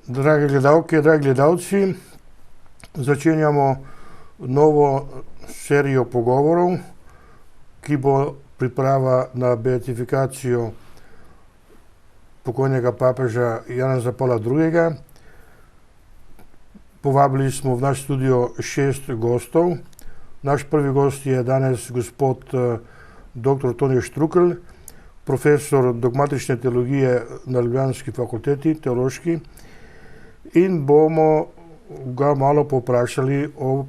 Drage gledalke, dragi gledalci, začenjamo novo serijo pogovorov, ki bo priprava na beatifikacijo pokojnega papeža Janeza Pavla II. Povabili smo v naš studio 6 gostov. Naš prvi gost je danes gospod dr. Tone Štrukelj, profesor dogmatične teologije na Ljubljanski fakulteti, teološki, in bomo ga malo povprašali o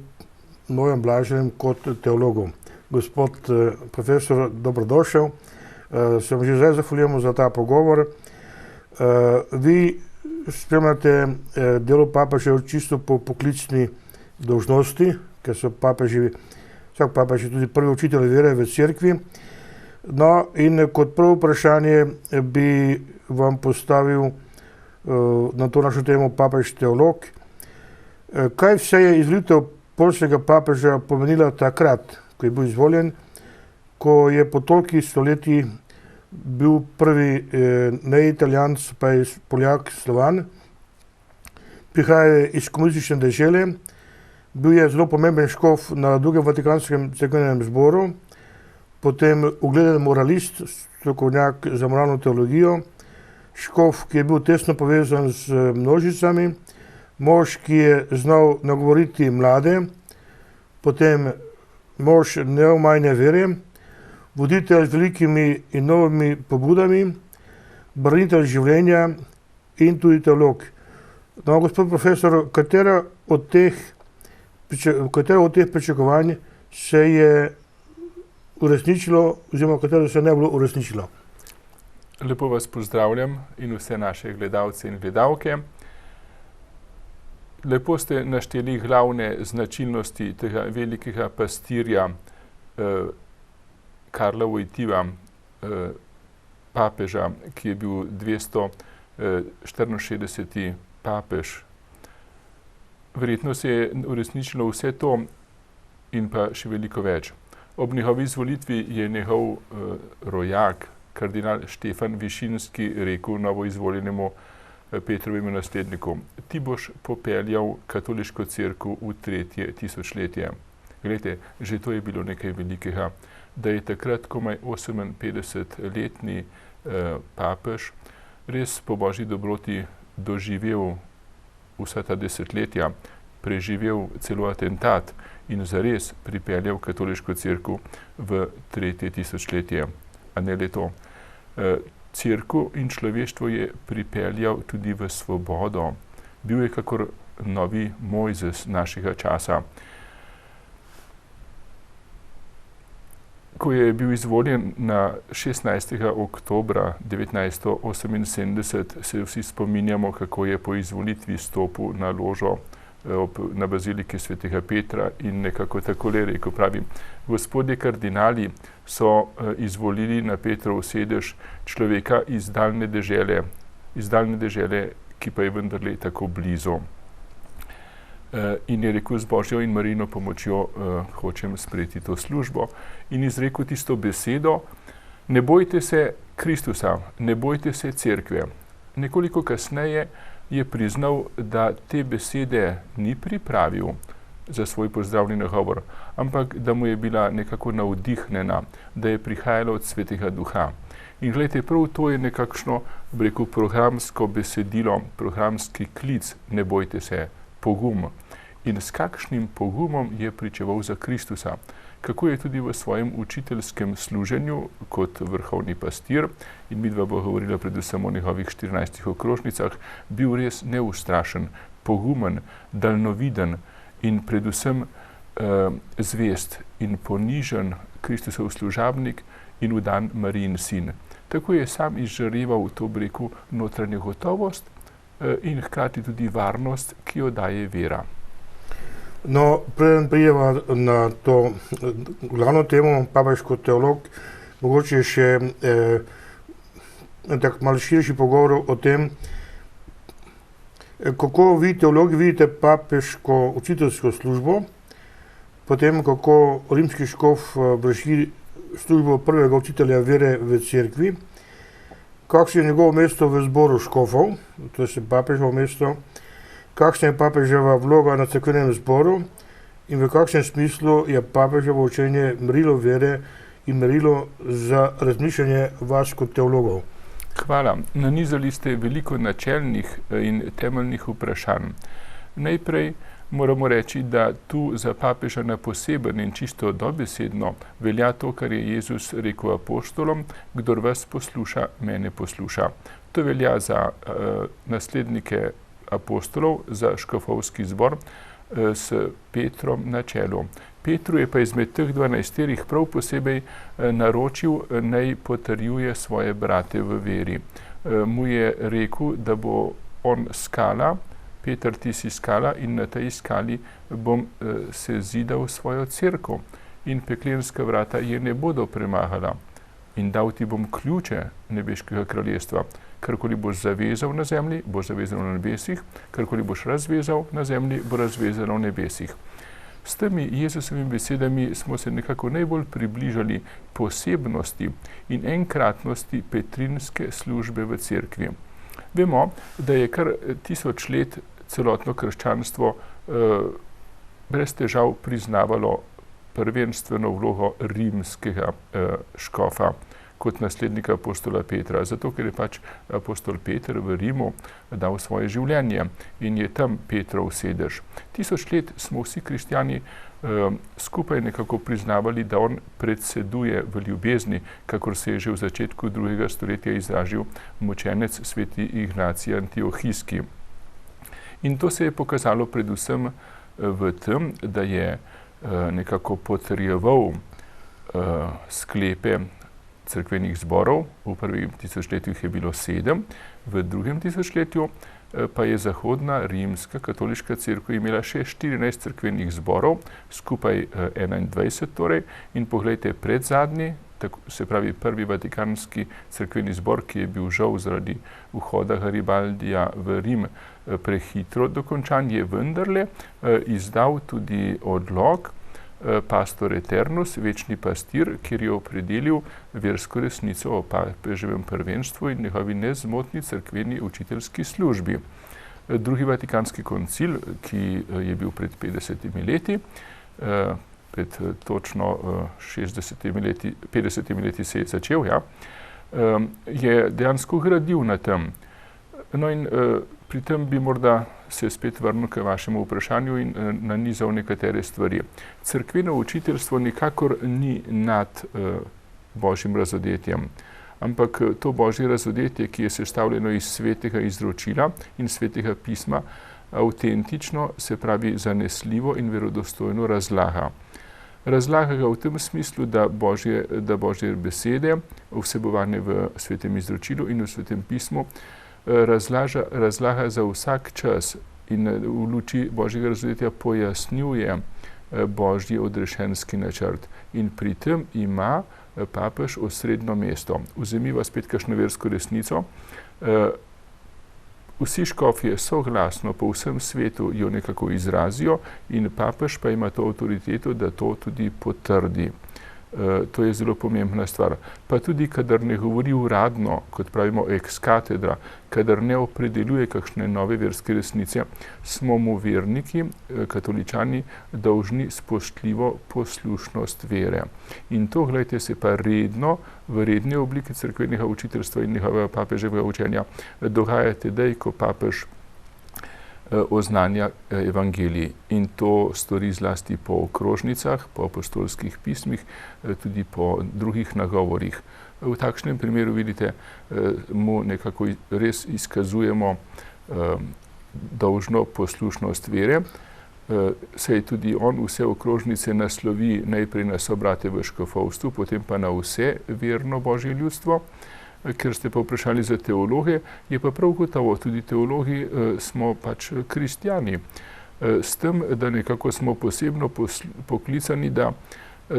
novem Blaženem kot teologu. Gospod profesor, dobrodošel. Se vam že zdaj zahvaljujemo za ta pogovor. Vi spremljate delo papežev čisto po poklicni dolžnosti, ker so papeži, vsak papež je tudi prvi učitelj vere v cerkvi. No, in kot prvo vprašanje bi vam postavil na to našo temo papež teolog. Kaj vse je izvolitev poljskega papeža pomenila takrat, ko je bil izvoljen, ko je po tolikih stoletij bil prvi ne Italijan, pa je Poljak, Slovan, prihaja iz komunistične dežele, bil je zelo pomemben škof na Drugem Vatikanskem cerkvenem zboru, potem ugleden moralist, strokovnjak za moralno teologijo, škof, ki je bil tesno povezan z množicami, mož, ki je znal nagovoriti mlade, potem mož neomajne vere, voditelj z velikimi in novimi pobudami, branitelj življenja in tudi teolog. No, gospod profesor, katero od teh pričakovanj se je uresničilo, oziroma katero se ne bilo uresničilo? Lepo vas pozdravljam in vse naše gledalce in gledalke. Lepo ste našteli glavne značilnosti tega velikega pastirja Karla Wojtyła, papeža, ki je bil 264. papež. Verjetno se je uresničilo vse to in pa še veliko več. Ob njegovi izvolitvi je njegov rojak, kardinal Štefan Višinski, rekel novoizvoljenemu Petrovemu nasledniku: ti boš popeljal katoliško cerkev v 3. tisočletje. Glejte, že to je bilo nekaj velikega, da je takrat komaj 58-letni papež res po božji dobroti doživel vsa ta desetletja, preživel celo atentat in zares pripeljal katoliško cerkev v 3. tisočletje. A ne le to. Cerkev in človeštvo je pripeljal tudi v svobodo. Bil je kakor novi Mojzes našega časa. Ko je bil izvoljen na 16. oktobra 1978, se vsi spominjamo, kako je po izvolitvi stopil na ložo na baziliki svetega Petra in nekako takole rekel, pravi: gospodje kardinali so izvolili na Petrov sedež človeka iz daljne dežele, ki pa je vendarle tako blizu. In je rekel, z božjo in Marijino pomočjo hočem sprejeti to službo. In izrekel tisto besedo: ne bojte se Kristusa, ne bojte se cerkve. Nekoliko kasneje je priznal, da te besede ni pripravil za svoj pozdravni nagovor, ampak da mu je bila nekako navdihnjena, da je prihajala od Svetega Duha. In gledajte, prav to je nekakšno, bi rekel, programsko besedilo, programski klic: ne bojte se, pogum. In s kakšnim pogumom je pričeval za Kristusa. Kako je tudi v svojem učiteljskem služenju kot vrhovni pastir, in midva bo govorila predvsem o njegovih 14 okrožnicah, bil res neustrašen, pogumen, daljnoviden in predvsem zvest in ponižen Kristusov služabnik in vdan Marijin sin. Tako je sam izžareval to, bi rekel, notranjo gotovost in hkrati tudi varnost, ki jo daje vera. No, preden prijeva na to glavno temo, papež kot teolog, mogoče še tak malo širši pogovor o tem, kako vi teologi vidite papeško učiteljsko službo, potem kako rimski škof vrši službo prvega učitelja vere v cerkvi kakšno je njegovo mesto v zboru škofov, to je papeževo mesto, kakšna je papeževa vloga na cerkvenem zboru in v kakšnem smislu je papeževo učenje merilo vere in merilo za razmišljanje vas kot teologov. Hvala. Nanizali ste veliko načelnih in temeljnih vprašanj. Najprej moramo reči, da tu za papeža na poseben in čisto dobesedno velja to, kar je Jezus rekel apostolom: kdor vas posluša, mene posluša. To velja za naslednike apostolov, za škofovski zbor s Petrom na čelu. Petru je pa izmed teh 12 prav posebej naročil, naj potrjuje svoje brate v veri. Mu je rekel, da bo on skala, Peter, ti si skala in na tej skali bom se zidal svojo cerkev in peklenska vrata je ne bodo premagala. In dal ti bom ključe nebeškega kraljestva. Karkoli boš zavezal na zemlji, bo zavezano na nebesih, karkoli boš razvezal na zemlji, bo razvezano v nebesih. S temi Jezusovimi besedami smo se nekako najbolj približali posebnosti in enkratnosti petrinske službe v cerkvi. Vemo, da je kar 1000 let celotno krščanstvo brez težav priznavalo prvenstveno vlogo rimskega škofa kot naslednika apostola Petra, zato ker je pač apostol Peter v Rimu dal svoje življenje in je tam Petrov sedež. 1000 let smo vsi kristjani skupaj nekako priznavali, da on predseduje v ljubezni, kakor se je že v začetku 2. stoletja izražil mučenec sveti Ignacij Antiohijski. In to se je pokazalo predvsem v tem, da je nekako potrjeval sklepe cerkvenih zborov. V prvem tisočletju je bilo 7, v drugem tisočletju pa je zahodna rimska katoliška cerkev imela še 14 cerkvenih zborov, skupaj 21 torej, in poglejte, predzadnji, se pravi prvi vatikanski cerkveni zbor, ki je bil žal zaradi vhoda Garibaldija v Rim prehitro dokončan, je vendarle izdal tudi odlok Pastor Eternus, večni pastir, kjer je opredelil versko resnico o papeževem prvenstvu in njegovi nezmotni cerkveni učiteljski službi. Drugi vatikanski koncil, ki je bil pred 50 leti, pred točno 50 leti se je začel, je dejansko gradil na tem. No in pri tem bi morda se spet vrnil k vašemu vprašanju in nanizal nekatere stvari. Cerkveno učiteljstvo nikakor ni nad božjim razodetjem, ampak to božje razodetje, ki je sestavljeno iz svetega izročila in svetega pisma, avtentično, se pravi zanesljivo in verodostojno razlaga. Razlaga ga v tem smislu, da božje besede, vsebovane v svetem izročilu in v svetem pismu, razlaga za vsak čas in v luči božjega razodetja pojasnjuje božji odrešenski načrt. In pri tem ima papež osrednjo mesto. Vzemiva spet kakšno versko resnico. Vsi škofje soglasno po vsem svetu jo nekako izrazijo in papež pa ima to avtoriteto, da to tudi potrdi. To je zelo pomembna stvar. Pa tudi, kadar ne govori uradno, kot pravimo ex cathedra, kadar ne opredeljuje kakšne nove verske resnice, smo mu verniki, katoličani, dolžni spoštljivo poslušnost vere. In to, gledajte, se pa redno, v redni obliki cerkvenega učiteljstva in njegovega papeževega učenja dogaja tedaj, ko papež oznanja evangelij. In to stori zlasti po okrožnicah, po apostolskih pismih, tudi po drugih nagovorih. V takšnem primeru, vidite, mu nekako res izkazujemo dolžno poslušnost vere, saj tudi on vse okrožnice naslovi najprej na sobrate v škofovstvu, potem pa na vse verno božje ljudstvo. Ker ste pa vprašali za teologe, je pa prav gotovo, tudi teologi smo pač kristjani. S tem, da nekako smo posebno poklicani, da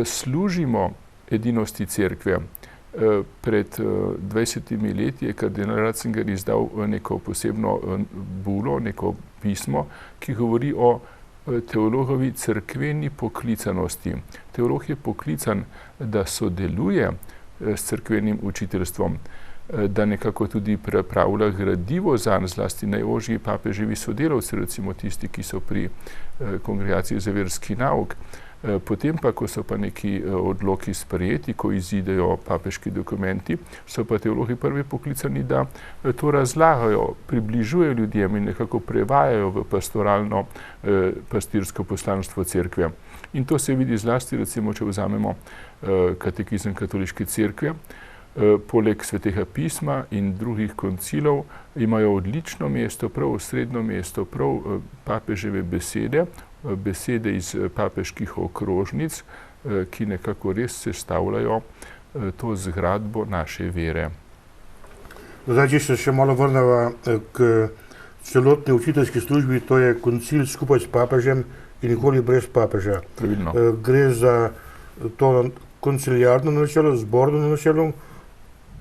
služimo edinosti cerkve. Pred 20 leti je kardinal Ratzinger izdal neko posebno bulo, neko pismo, ki govori o teologovi cerkveni poklicanosti. Teolog je poklican, da sodeluje s cerkvenim učiteljstvom. da nekako tudi pripravlja gradivo zanj, zlasti najožji papeževi sodelavci, recimo tisti, ki so pri Kongregaciji za verski nauk. Potem pa, ko so pa neki odloki sprejeti, ko izidejo papeški dokumenti, so pa teologi prvi poklicani, da to razlagajo, približujejo ljudem in nekako prevajajo v pastoralno pastirsko poslanstvo cerkve. In to se vidi zlasti, recimo, če vzamemo katekizem katoliške cerkve. Poleg Svetega pisma in drugih koncilov imajo odlično mesto, prav osrednjo mesto, prav papeževe besede, besede iz papeških okrožnic, ki nekako res sestavljajo to zgradbo naše vere. Zdaj, če se še malo vrnemo k celotni učiteljski službi, to je koncil skupaj s papežem in nikoli brez papeža. Pravilno. Gre za to konciliarno načelo, zborno načelo,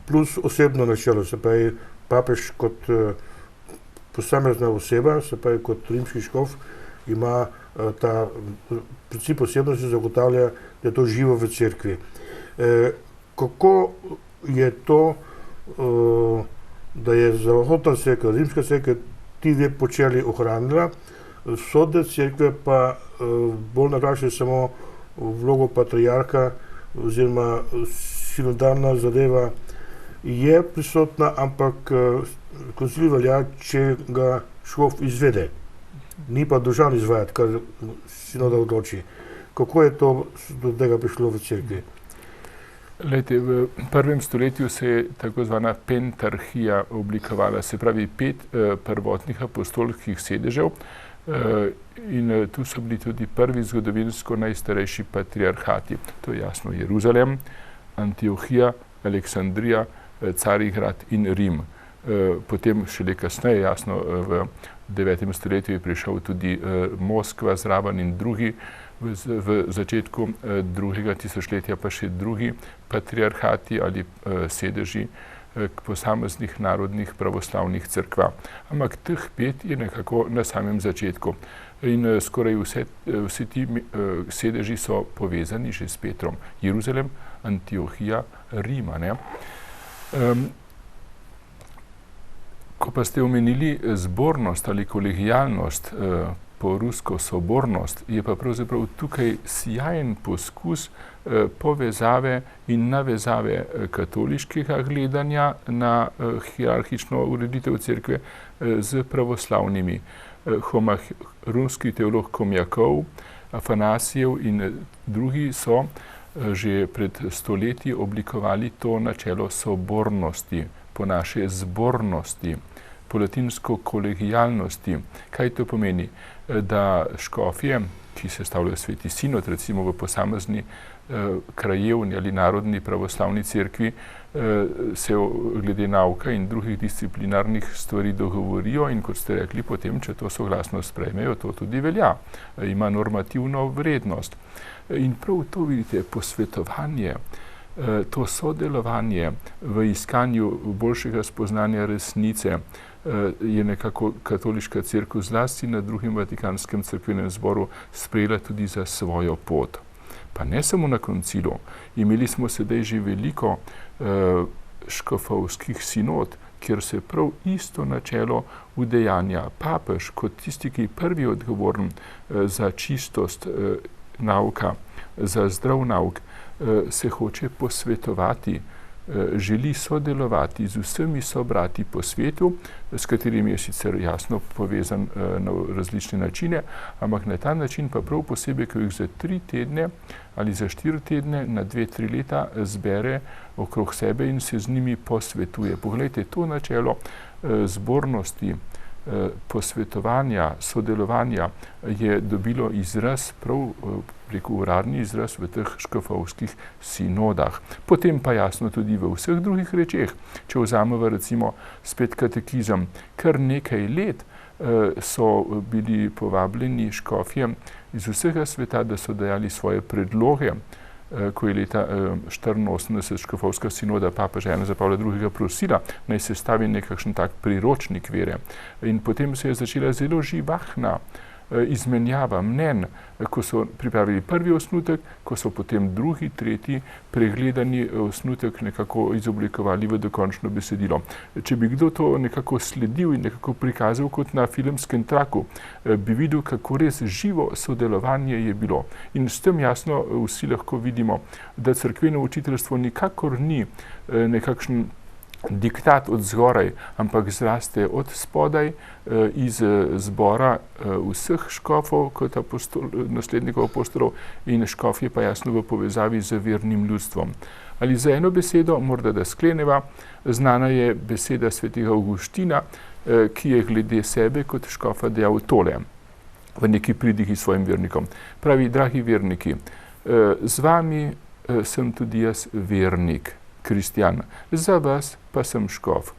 plus osebno načelo, se pravi papež kot posamezna oseba, se pravi kot rimski škof, ima ta princip osebnosti zagotavlja, da je to živo v cerkvi. Kako je to, da je zahodna cerkev, rimska cerkev ti dve počeli ohranila, vzhodne cerkve pa bolj naglašajo samo vlogo patriarha oziroma sinodalna zadeva je prisotna, ampak koncil velja, če ga škof izvede. Ni pa dolžan izvajati, kar sinoda odloči. Kako je to do tega prišlo v cerkvi? Glejte, v prvem stoletju se je tako zvana pentarhija oblikovala, se pravi 5 prvotnih apostolskih sedežev in tu so bili tudi prvi zgodovinsko najstarejši patriarhati. To je jasno Jeruzalem, Antiohija, Aleksandrija, Carigrad in Rim. Potem šele kasneje, jasno, v 9. stoletju je prišel tudi Moskva zraven in drugi, v začetku 2. tisočletja pa še drugi patriarhati ali sedeži posameznih narodnih pravoslavnih cerkva. Ampak teh 5 je nekako na samem začetku. In skoraj vsi ti sedeži so povezani že s Petrom. Jeruzalem, Antiohija, Rima. Ko pa ste omenili zbornost ali kolegijalnost, po rusko sobornost, je pa pravzaprav tukaj sijajen poskus povezave in navezave katoliškega gledanja na hierarhično ureditev cerkve z pravoslavnimi. Ruski teolog Komjakov, Afanasijev in drugi so že pred stoletji oblikovali to načelo sobornosti, po naše zbornosti, po latinsko kolegijalnosti. Kaj to pomeni? Da škofje, ki sestavljajo sveti sinod, recimo v posamezni krajevni ali narodni pravoslavni cerkvi, se glede nauka in drugih disciplinarnih stvari dogovorijo in, kot ste rekli, potem, če to soglasno sprejmejo, to tudi velja. Ima normativno vrednost. In prav to vidite, posvetovanje, to sodelovanje v iskanju boljšega spoznanja resnice je nekako katoliška cerkev zlasti na Drugem Vatikanskem cerkvenem zboru sprejela tudi za svojo pot. Pa ne samo na koncilu. Imeli smo sedaj že veliko škofovskih sinod, kjer se prav isto načelo udejanja. Papež kot tisti, ki je prvi odgovoren za čistost nauka, za zdrav nauk, se hoče posvetovati, želi sodelovati z vsemi sobrati po svetu, s katerimi je sicer jasno povezan na različne načine, ampak na ta način pa prav posebej, ko jih za 3 tedne ali za 4 tedne na 2-3 leta zbere okrog sebe in se z njimi posvetuje. Poglejte, to načelo zbornosti, posvetovanja, sodelovanja je dobilo izraz, prav preko uradni izraz v teh škofovskih sinodah. Potem pa jasno tudi v vseh drugih rečeh. Če vzamemo recimo spet katekizem, kar nekaj let so bili povabljeni škofje iz vsega sveta, da so dajali svoje predloge, ko je leta 84 škofovska sinoda papeža Janeza Pavla II. Prosila, naj se stavi nekakšen tak priročnik vere. In potem se je začela zelo živahna izmenjava mnenj, ko so pripravili prvi osnutek, ko so potem drugi, tretji pregledani osnutek nekako izoblikovali v dokončno besedilo. Če bi kdo to nekako sledil in nekako prikazal kot na filmskem traku, bi videl, kako res živo sodelovanje je bilo. In s tem jasno vsi lahko vidimo, da cerkveno učiteljstvo nikakor ni nekakšen diktat od zgoraj, ampak zraste od spodaj iz zbora vseh škofov kot naslednikov apostolov in škofje pa jasno v povezavi z vernim ljudstvom. Ali za eno besedo, morda da skleneva, znana je beseda svetega Avguština, ki je glede sebe kot škofa dejal tole v neki pridigi svojim vernikom. Pravi, dragi verniki, z vami sem tudi jaz vernik, kristjan, za vas pa sem škof.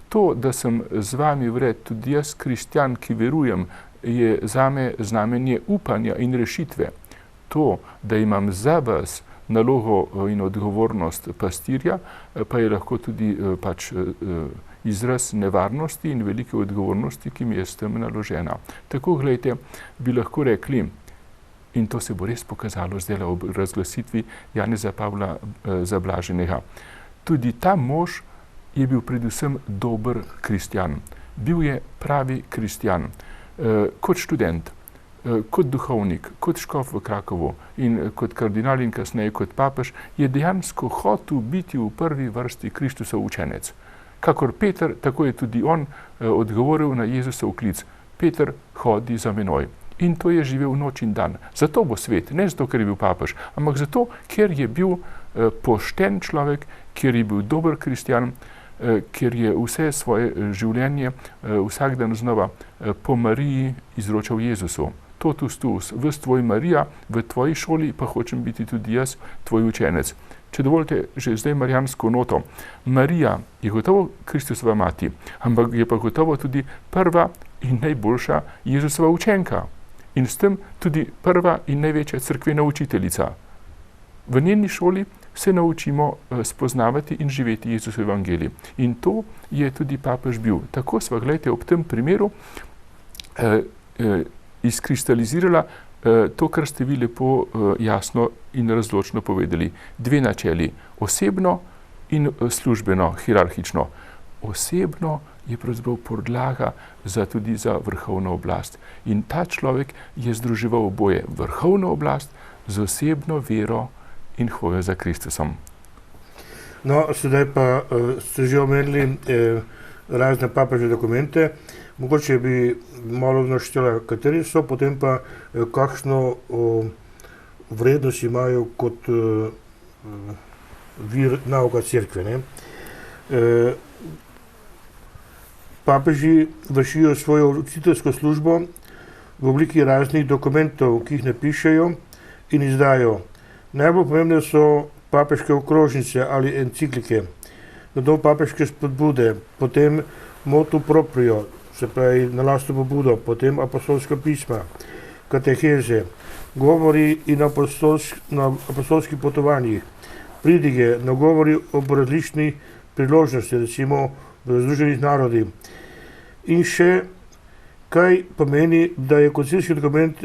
To, da sem z vami vred tudi jaz kristjan, ki verujem, je zame znamenje upanja in rešitve. To, da imam za vas nalogo in odgovornost pastirja, pa je lahko tudi izraz nevarnosti in velike odgovornosti, ki mi je s tem naložena. Tako, gledajte, bi lahko rekli, in to se bo res pokazalo zdaj ob razglasitvi Janeza Pavla Zablaženega. Tudi ta mož je bil predvsem dober kristjan. Bil je pravi kristjan. Kot študent, kot duhovnik, kot škof v Krakovu in kot kardinal in kasneje kot papež je dejansko hotel biti v prvi vrsti Kristusov učenec. Kakor Peter, tako je tudi on odgovoril na Jezusov klic. Peter, hodi za menoj. In to je živel noč in dan. Zato bo svet, ne zato, ker je bil papež, ampak zato, ker je bil pošten človek, ker je bil dober kristjan, ker je vse svoje življenje vsak dan znova po Mariji izročal Jezusu. Totus tuus, vs tvoj Marija, v tvoji šoli pa hočem biti tudi jaz, tvoj učenec. Če dovolite že zdaj marijansko noto, Marija je gotovo Kristusova mati, ampak je pa gotovo tudi prva in najboljša Jezusova učenka. In s tem tudi prva in največja cerkvena učiteljica. V njeni šoli se naučimo spoznavati in živeti Jezusov evangelij. In to je tudi papež bil. Tako sva, gledajte, ob tem primeru izkristalizirala to, kar ste vi lepo jasno in razločno povedali. Dve načeli, osebno in službeno, hierarhično. Osebno je pravzaprav podlaga tudi za vrhovno oblast. In ta človek je združeval oboje, vrhovno oblast z osebno vero in hojo za Kristusom. No, sedaj pa ste že omenili razne papežne dokumente. Mogoče bi malo naštela, kateri so, potem pa kakšno vrednost imajo kot vir nauka cerkve, ne? Papeži vršijo svojo učiteljsko službo v obliki raznih dokumentov, ki jih napišejo in izdajo. Najbolj pomembne so papeške okrožnice ali enciklike, nato papeške spodbude, potem motu proprio, se pravi na lastno pobudo, potem apostolska pisma, kateheze, govori in na apostolskih potovanjih, pridige, nagovori ob različnih priložnosti, recimo v Združenih narodih. In še, kaj pomeni, da je koncilski dokument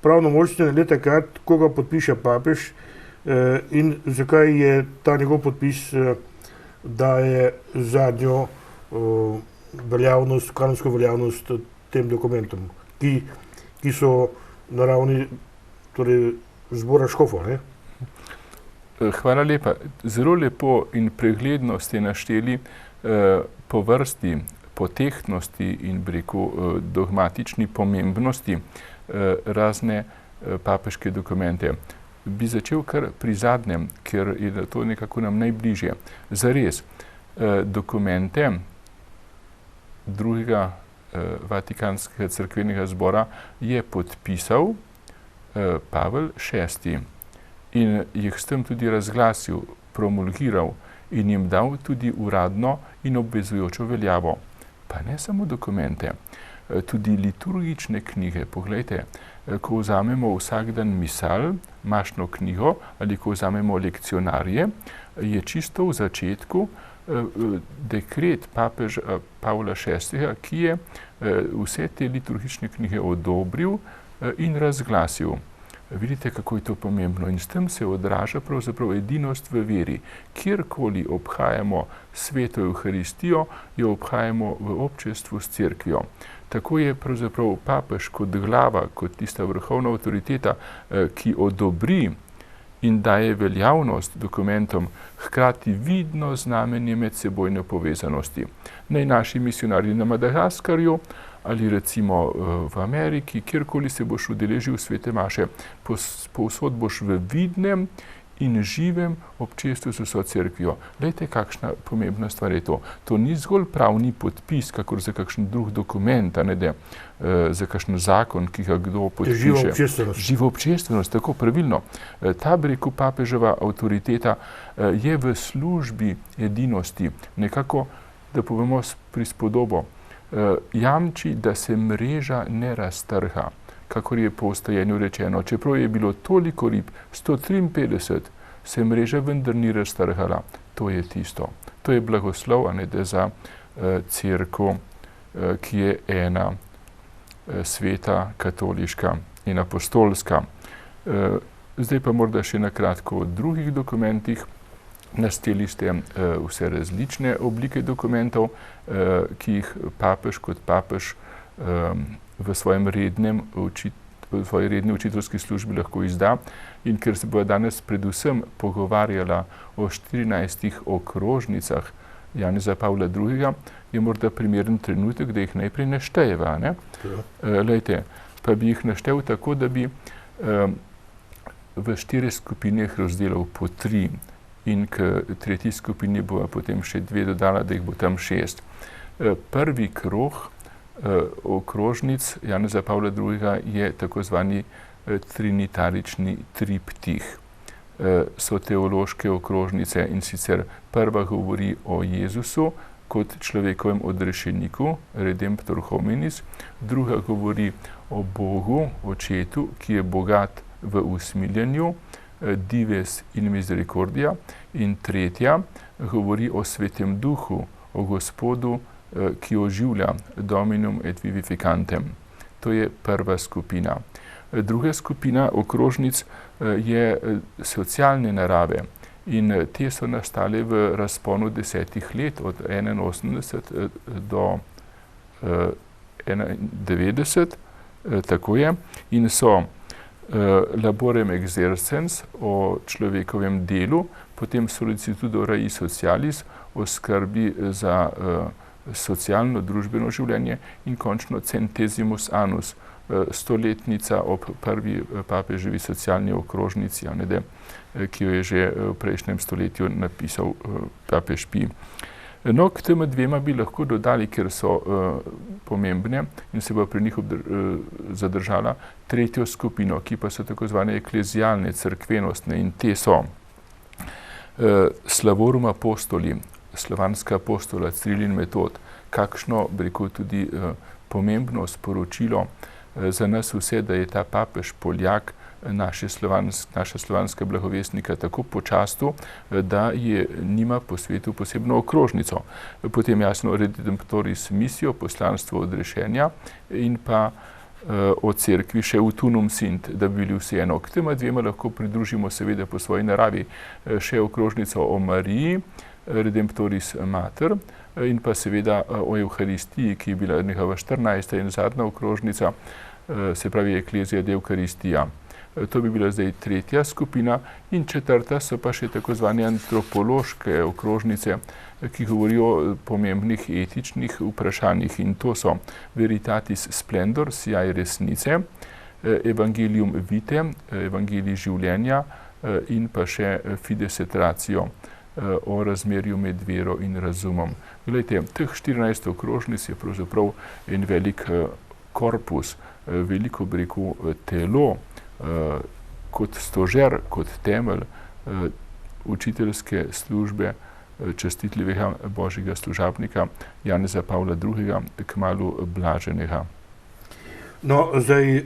pravnomočen le takrat, ko ga podpiše papež, in zakaj je ta njegov podpis daje zadnjo veljavnost, kanonsko veljavnost tem dokumentom, ki so na ravni torej zbora škofov, ne? Hvala lepa. Zelo lepo in pregledno ste našteli po vrsti, po tehtnosti in dogmatični pomembnosti razne papeške dokumente. Bi začel kar pri zadnjem, ker je to nekako nam najbližje. Zares, dokumente drugega Vatikanskega cerkvenega zbora je podpisal Pavel VI. In jih s tem tudi razglasil, promulgiral in jim dal tudi uradno in obvezujočo veljavo. Pa ne samo dokumente, tudi liturgične knjige. Poglejte, ko vzamemo vsak dan misal, mašno knjigo, ali ko vzamemo lekcionarje, je čisto v začetku dekret papeža Pavla VI., ki je vse te liturgične knjige odobril in razglasil. Vidite, kako je to pomembno in s tem se odraža pravzaprav edinost v veri. Kjerkoli obhajamo sveto Evharistijo, jo obhajamo v občestvu s cerkvijo. Tako je pravzaprav papež kot glava, kot tista vrhovna avtoriteta, ki odobri in daje veljavnost dokumentom, hkrati vidno znamenje medsebojne povezanosti. Naj naši misionarji na Madagaskarju ali recimo v Ameriki, kjerkoli se boš udeležil svete maše, povsod boš v vidnem in živem občestvu s vso cerkvijo. Glejte, kakšna pomembna stvar je to. To ni zgolj pravni podpis, kakor za kakšen drug dokument, za kakšen zakon, ki ga kdo podpiše. Živa občestvenost. Živa občestvenost, tako pravilno. Ta, bi rekel, papeževa avtoriteta je v službi edinosti. Nekako, da povemo s prispodobo, jamči, da se mreža ne raztrha, kakor je po ustajenju rečeno. Čeprav je bilo toliko rib, 153, se mreža vendar ni raztrhala. To je tisto. To je blagoslov, za cerkev, ki je ena, sveta, katoliška in apostolska. Zdaj pa morda še na kratko o drugih dokumentih. Našteli ste vse različne oblike dokumentov, ki jih papež kot papež v svoji redni učiteljski službi lahko izda. In ker se bojo danes predvsem pogovarjala o 14 okrožnicah Janeza Pavla II., je morda primeren trenutek, da jih najprej naštejeva. Lejte, pa bi jih naštel tako, da bi v 4 skupinah razdelal po 3. In k tretji skupini bo potem še 2 dodala, da jih bo tam 6. Prvi krog okrožnic Janeza Pavla II. Je tako zvani trinitarični triptih. So teološke okrožnice in sicer prva govori o Jezusu kot človekovem odrešeniku, redemptor hominis, druga govori o Bogu, očetu, ki je bogat v usmiljenju, dives in misericordia, in tretja govori o svetem duhu, o Gospodu, ki oživlja, dominum et vivificantem. To je prva skupina. Druga skupina okrožnic je socialne narave in te so nastale v razponu 10 let, od 81 do 91, tako je, in so laborem exercens o človekovem delu, potem solicitudo rei socialis o skrbi za socialno družbeno življenje in končno centesimus annus, stoletnica ob prvi papeževi socialni okrožnici, ki jo je že v prejšnjem stoletju napisal papež Pij. No, k tema dvema bi lahko dodali, ker so pomembne in se bo pri njih zadržala, tretjo skupino, ki pa so tako zvane eklezialne, cerkvenostne, in te so Slavorum apostoli, slovanska apostola Ciril in Metod, kakšno, bi rekel, tudi pomembno sporočilo za nas vse, da je ta papež Poljak naša slovanska blagovestnika tako počastil, da je nima po svetu posebno okrožnico. Potem jasno Redemptoris missio, poslanstvo odrešenja, in pa o cerkvi še Utunum Sint, da bi bili vseeno. K tema dvema lahko pridružimo seveda po svoji naravi še okrožnico o Mariji, Redemptoris Mater, in pa seveda o Evharistiji, ki je bila njegova 14. in zadnja okrožnica, se pravi Eklezija de Eukaristija. To bi bila zdaj tretja skupina, in četrta so pa še tako zvane antropološke okrožnice, ki govorijo o pomembnih etičnih vprašanjih, in to so Veritatis Splendor, sijaj resnice, Evangelium Vitae, evangelij življenja, in pa še Fides et ratio, o razmerju med vero in razumom. Glejte, teh 14 okrožnic je pravzaprav en velik korpus, veliko, bi rekel, telo, kot stožer, kot temelj učiteljske službe častitljivega božjega služabnika Janeza Pavla II., kmalu blaženega. No, zdaj,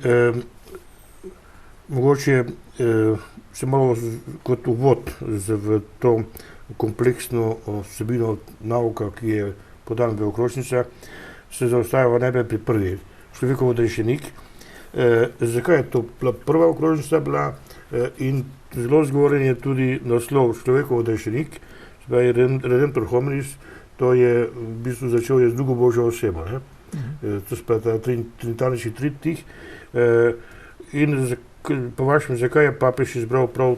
mogoče se malo kot uvod v to kompleksno vsebino nauka, ki je podana v okrožnicah, se zaustavimo najprej pri prvi, človekov odrešenik. Zakaj je to prva okrožnica bila in zelo zgovoren je tudi naslov Človekov odrešenik, se pravi Redemptor hominis, to je v bistvu začel je z drugo Božjo osebo. Ne? To se pravi ta trinitarnični tritih. In po vašem, zakaj je papež izbral prav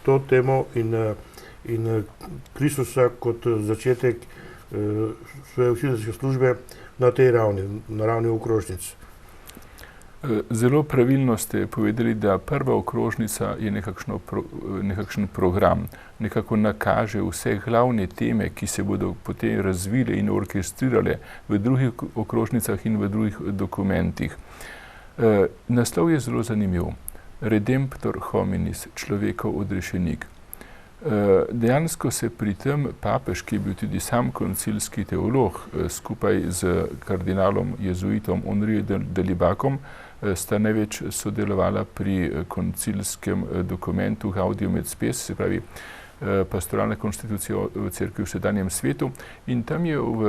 to temo in Kristusa kot začetek svoje učiteljske službe na tej ravni, na ravni okrožnic? Zelo pravilno ste povedali, da prva okrožnica je nekakšen program, nekako nakaže vse glavne teme, ki se bodo potem razvile in orkestrirale v drugih okrožnicah in v drugih dokumentih. Naslov je zelo zanimiv. Redemptor hominis, človekov odrešenik. Dejansko se pri tem papež, ki je bil tudi sam koncilski teolog, skupaj z kardinalom jezuitom Henrijem de Libacom, sta največ sodelovala pri koncilskem dokumentu Gaudium et Spes, se pravi pastoralna konstitucija v cerkvi v sedanjem svetu. In tam je v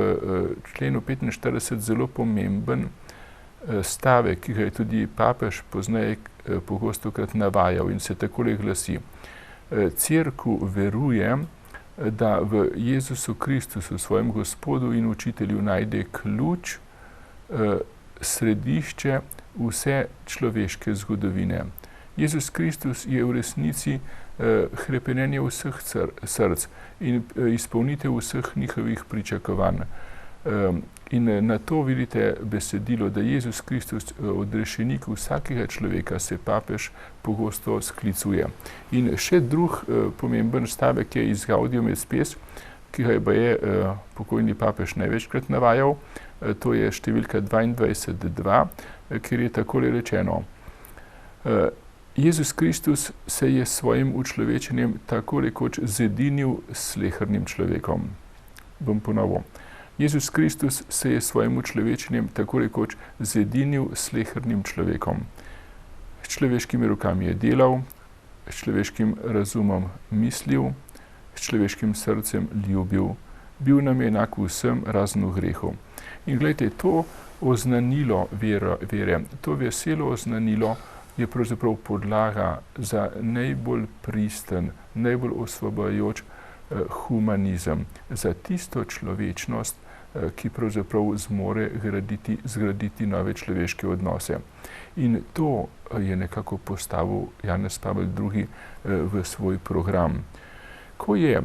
členu 45 zelo pomemben stavek, ki ga je tudi papež pozneje pogostokrat navajal in se takole glasi. Cerkev veruje, da v Jezusu Kristusu, svojem Gospodu in učitelju, najde ključ, središče vse človeške zgodovine. Jezus Kristus je v resnici hrepenenje vseh src in izpolnitev vseh njihovih pričakovanj. In na to vidite besedilo, da Jezus Kristus, odrešenik vsakega človeka, se papež pogosto sklicuje. In še drug pomemben stavek je iz Gaudium et Spes, ki ga je pokojni papež največkrat navajal, to je številka 22.2, kjer je takole rečeno. Jezus Kristus se je svojim učlovečenjem tako rekoč zedinil s slehernim človekom. Bom ponovil. Jezus Kristus se je svojim učlovečenjem tako rekoč zedinil s slehernim človekom. S človeškimi rokami je delal, s človeškim razumom mislil, s človeškim srcem ljubil. Bil nam je enak vsem razen v grehu. In gledajte, to oznanilo vere, to veselo oznanilo je pravzaprav podlaga za najbolj pristen, najbolj osvobajajoč humanizem, za tisto človečnost, ki pravzaprav zmore zgraditi nove človeške odnose. In to je nekako postavil Janez Pavel II. V svoj program. Ko je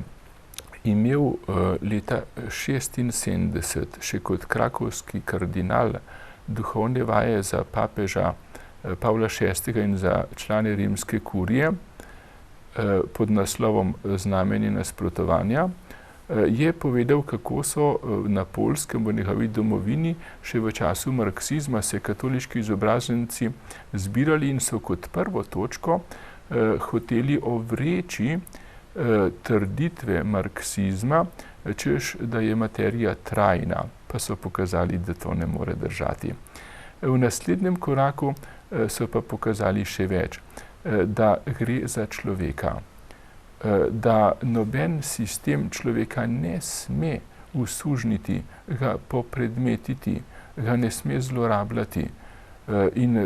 imel leta 1976 še kot krakovski kardinal duhovne vaje za papeža Pavla VI. In za člane rimske kurije pod naslovom Znamenje nasprotovanja, je povedal, kako so na Poljskem, v njegovi domovini, še v času marksizma se katoliški izobraženci zbirali in so kot prvo točko hoteli ovreči trditve marksizma, češ, da je materija trajna, pa so pokazali, da to ne more držati. V naslednjem koraku so pa pokazali še več, da gre za človeka, da noben sistem človeka ne sme usužniti, ga popredmetiti, ga ne sme zlorabljati. In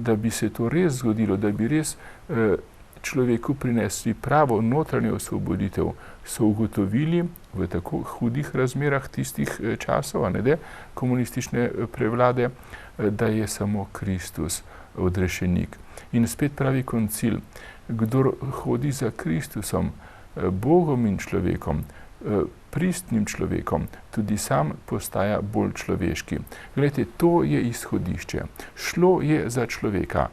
da bi se to res zgodilo, da bi res človeku prinesli pravo notranjo osvoboditev, so ugotovili v tako hudih razmerah tistih časov, komunistične prevlade, da je samo Kristus odrešenik. In spet pravi koncil, kdor hodi za Kristusom, Bogom in človekom, pristnim človekom, tudi sam postaja bolj človeški. Glejte, to je izhodišče. Šlo je za človeka,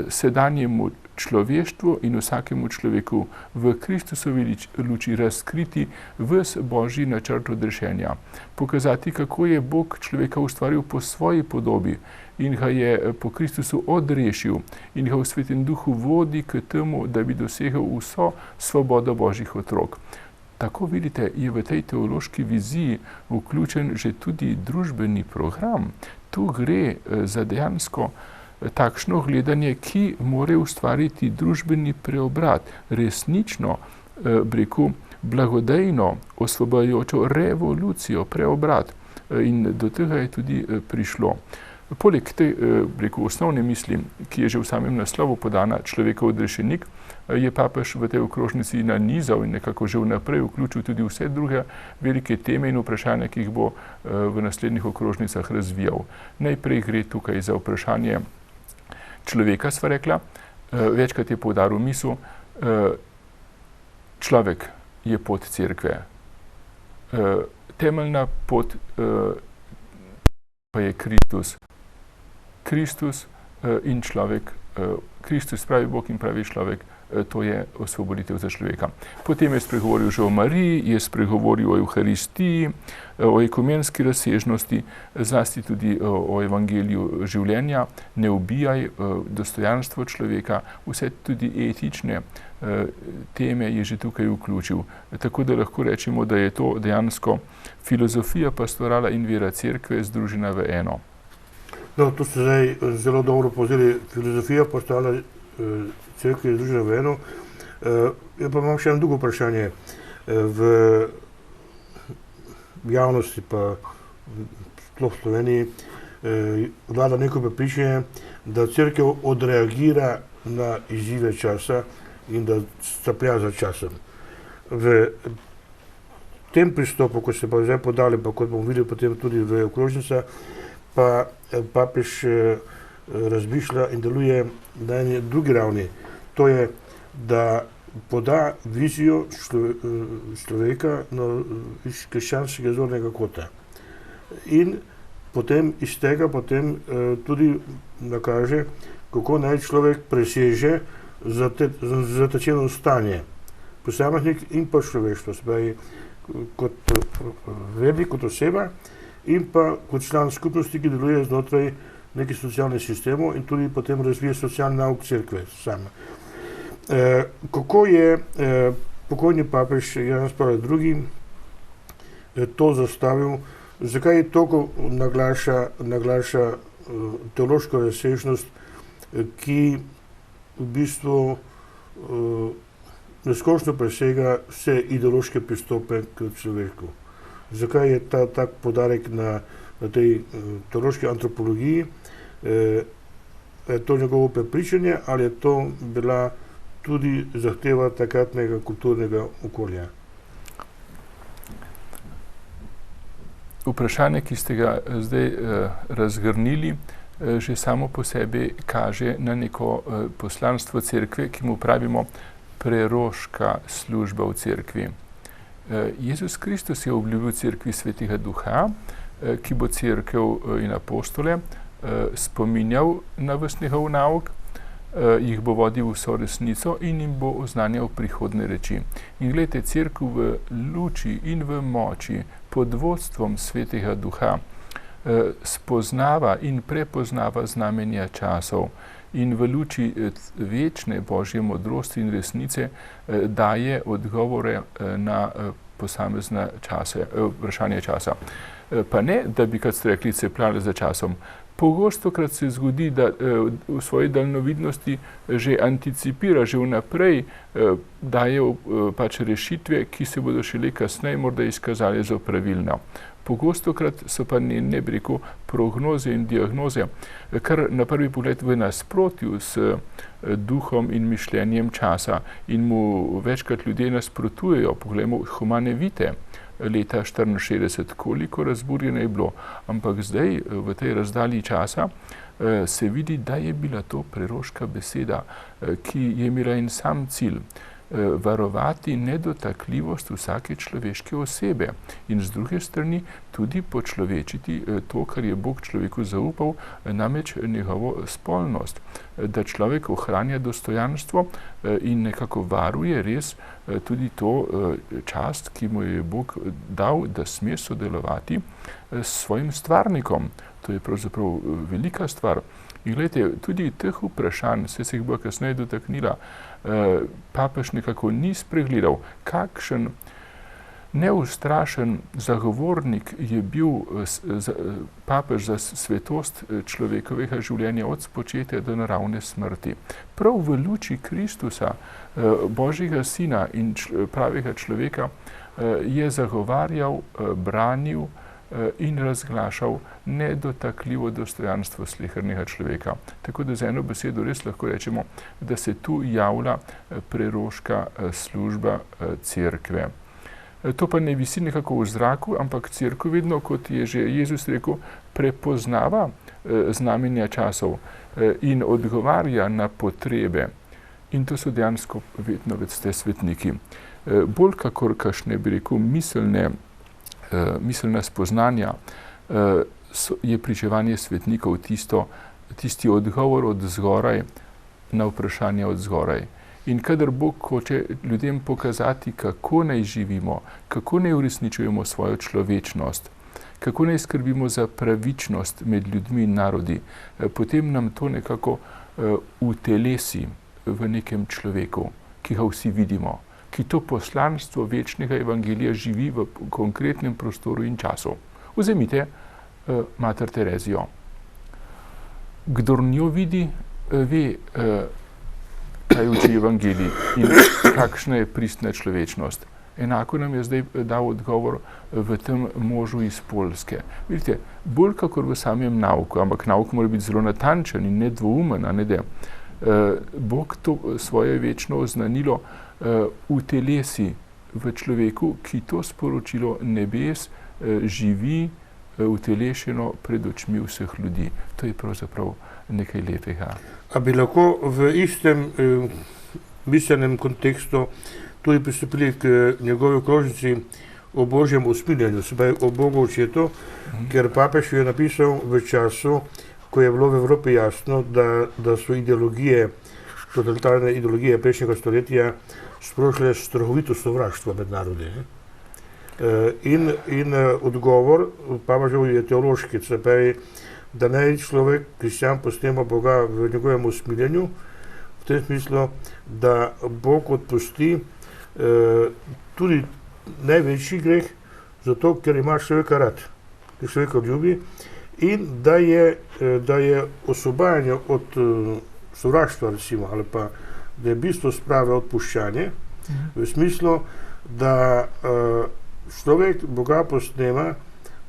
sedanjemu človeštvu in vsakemu človeku v Kristusovi luči razkriti ves Božji načrt odrešenja. Pokazati, kako je Bog človeka ustvaril po svoji podobi in ga je po Kristusu odrešil in ga v Svetem Duhu vodi k temu, da bi dosegel vso svobodo Božjih otrok. Tako vidite, je v tej teološki viziji vključen že tudi družbeni program. Tu gre za dejansko takšno gledanje, ki more ustvariti družbeni preobrat, resnično, blagodejno, osvobajajočo revolucijo, preobrat. In do tega je tudi prišlo. Poleg te osnovne misli, ki je že v samem naslovu podana, človekov odrešenik, je papež v tej okrožnici nanizal in nekako že vnaprej vključil tudi vse druge velike teme in vprašanja, ki jih bo v naslednjih okrožnicah razvijal. Najprej gre tukaj za vprašanje človeka, sva rekla, večkrat je poudaril misel, človek je pot cerkve. Temeljna pot pa je Kristus. Kristus in človek, Kristus pravi Bog in pravi človek, to je osvoboditev za človeka. Potem je spregovoril že o Mariji, je spregovoril o Evharistiji, o ekumenski razsežnosti, zlasti tudi o evangeliju življenja, ne ubijaj, dostojanstvo človeka, vse tudi etične teme je že tukaj vključil. Tako da lahko rečemo, da je to dejansko filozofija pastorala in vera cerkve združena v eno. No, tu ste zdaj zelo dobro povzeli, filozofija pastorala cerkve je združena v eno. Ja pa imam še eno drugo vprašanje. V javnosti, pa sploh v Sloveniji, vlada neko prepričanje, da cerkev odreagira na izzive časa in da straplja za časom. V tem pristopu, ko ste pa zdaj podali, pa kot bomo videli potem tudi v okrožnicah, pa papež razmišlja in deluje na eni drugi ravni. To je, da poda vizijo človeka iz krščanskega zornega kota. In potem iz tega tudi nakaže, kako naj človek preseže zatečeno stanje. Posameznik in pa človeštvo, spravi kot vernik, kot oseba in pa kot član skupnosti, ki deluje znotraj nekih socialnih sistemov in tudi potem razvije socialni nauk cerkve sama. Kako je pokojni papež Janez Pavel II to zastavil, zakaj je toliko naglaša teološko razsežnost, ki v bistvu neskončno presega vse ideološke pristope k človeku. Zakaj je tak poudarek na tej teološki antropologiji? Je to njegovo prepričanje ali je to bila tudi zahteva takratnega kulturnega okolja? Vprašanje, ki ste ga zdaj razgrnili, že samo po sebi kaže na neko poslanstvo cerkve, ki mu pravimo preroška služba v cerkvi. Jezus Kristus je obljubil cerkvi Svetega Duha, ki bo cerkev in apostole spominjal na ves njegov nauk, jih bo vodil vso resnico in jim bo oznanjal prihodne reči. In gledajte, cerkev v luči in v moči pod vodstvom Svetega Duha spoznava in prepoznava znamenja časov in v luči večne Božje modrosti in resnice daje odgovore na posamezna vprašanje časa. Pa ne, da bi, kot ste rekli, cepljali za časom. Pogostokrat se zgodi, da v svoji daljnovidnosti že anticipira, že vnaprej daje pač rešitve, ki se bodo šele kasneje morda izkazali za pravilno. Pogostokrat so pa ne bi rekel prognoze in diagnoze, kar na prvi pogled v nasprotju s duhom in mišljenjem časa in mu večkrat ljudje nasprotujejo. Poglejmo Humane Vitae leta 1964, koliko razburjeno je bilo, ampak zdaj v tej razdalji časa se vidi, da je bila to preroška beseda, ki je imela en sam cilj, varovati nedotakljivost vsake človeške osebe in z druge strani tudi počlovečiti to, kar je Bog človeku zaupal, namreč njegovo spolnost, da človek ohranja dostojanstvo in nekako varuje res tudi to čast, ki mu je Bog dal, da sme sodelovati s svojim stvarnikom. To je pravzaprav velika stvar. In gledajte, tudi teh vprašanj, se jih bo kasneje dotaknila, papež nekako ni spregledal, kakšen neustrašen zagovornik je bil papež za svetost človekovega življenja od spočetja do naravne smrti. Prav v luči Kristusa, Božjega Sina in pravega človeka je zagovarjal, branil in razglašal nedotakljivo dostojanstvo slehernega človeka. Tako da z eno besedo res lahko rečemo, da se tu javlja preroška služba cerkve. To pa ne visi nekako v zraku, ampak cerkev vedno, kot je že Jezus rekel, prepoznava znamenja časov in odgovarja na potrebe. In to so dejansko vedno več te svetniki. Bolj kakor kakšne, bi rekel, miselna spoznanja, je pričevanje svetnikov tisti odgovor od zgoraj na vprašanje od zgoraj. In kadar Bog hoče ljudem pokazati, kako naj živimo, kako naj uresničujemo svojo človečnost, kako naj skrbimo za pravičnost med ljudmi in narodi, potem nam to nekako utelesi v nekem človeku, ki ga vsi vidimo, ki to poslanstvo večnega evangelija živi v konkretnem prostoru in času. Vzemite mater Terezijo. Kdor njo vidi, ve, kaj uči evangelij in kakšna je pristna človečnost. Enako nam je zdaj dal odgovor v tem možu iz Poljske. Vidite, bolj kakor v samem nauku, ampak nauk mora biti zelo natančen in nedvoumen, ne da Bog to svoje večno oznanilo utelesi v človeku, ki to sporočilo nebes živi utelešeno pred očmi vseh ljudi. To je pravzaprav nekaj lepega. A bi lahko v istem miselnem kontekstu tudi pristopili k njegovi okrožnici o Božjem usmiljenju, se pravi o Bogu očetu, ker papež je napisal v času, ko je bilo v Evropi jasno, da so ideologije, totalitarne ideologije prejšnjega stoletja sprožile strahovito sovraštvo med narodi. In odgovor papežev je teološki, se pravi, da naj človek, kristjan, posnema Boga v njegovem usmiljenju, v tem smislu, da Bog odpusti tudi največji greh, zato ker ima človeka rad, ker človeka ljubi, in da je osvobajanje od sovraštva, recimo, ali pa da je bistvo sprave odpuščanje, v smislu, da človek Boga posnema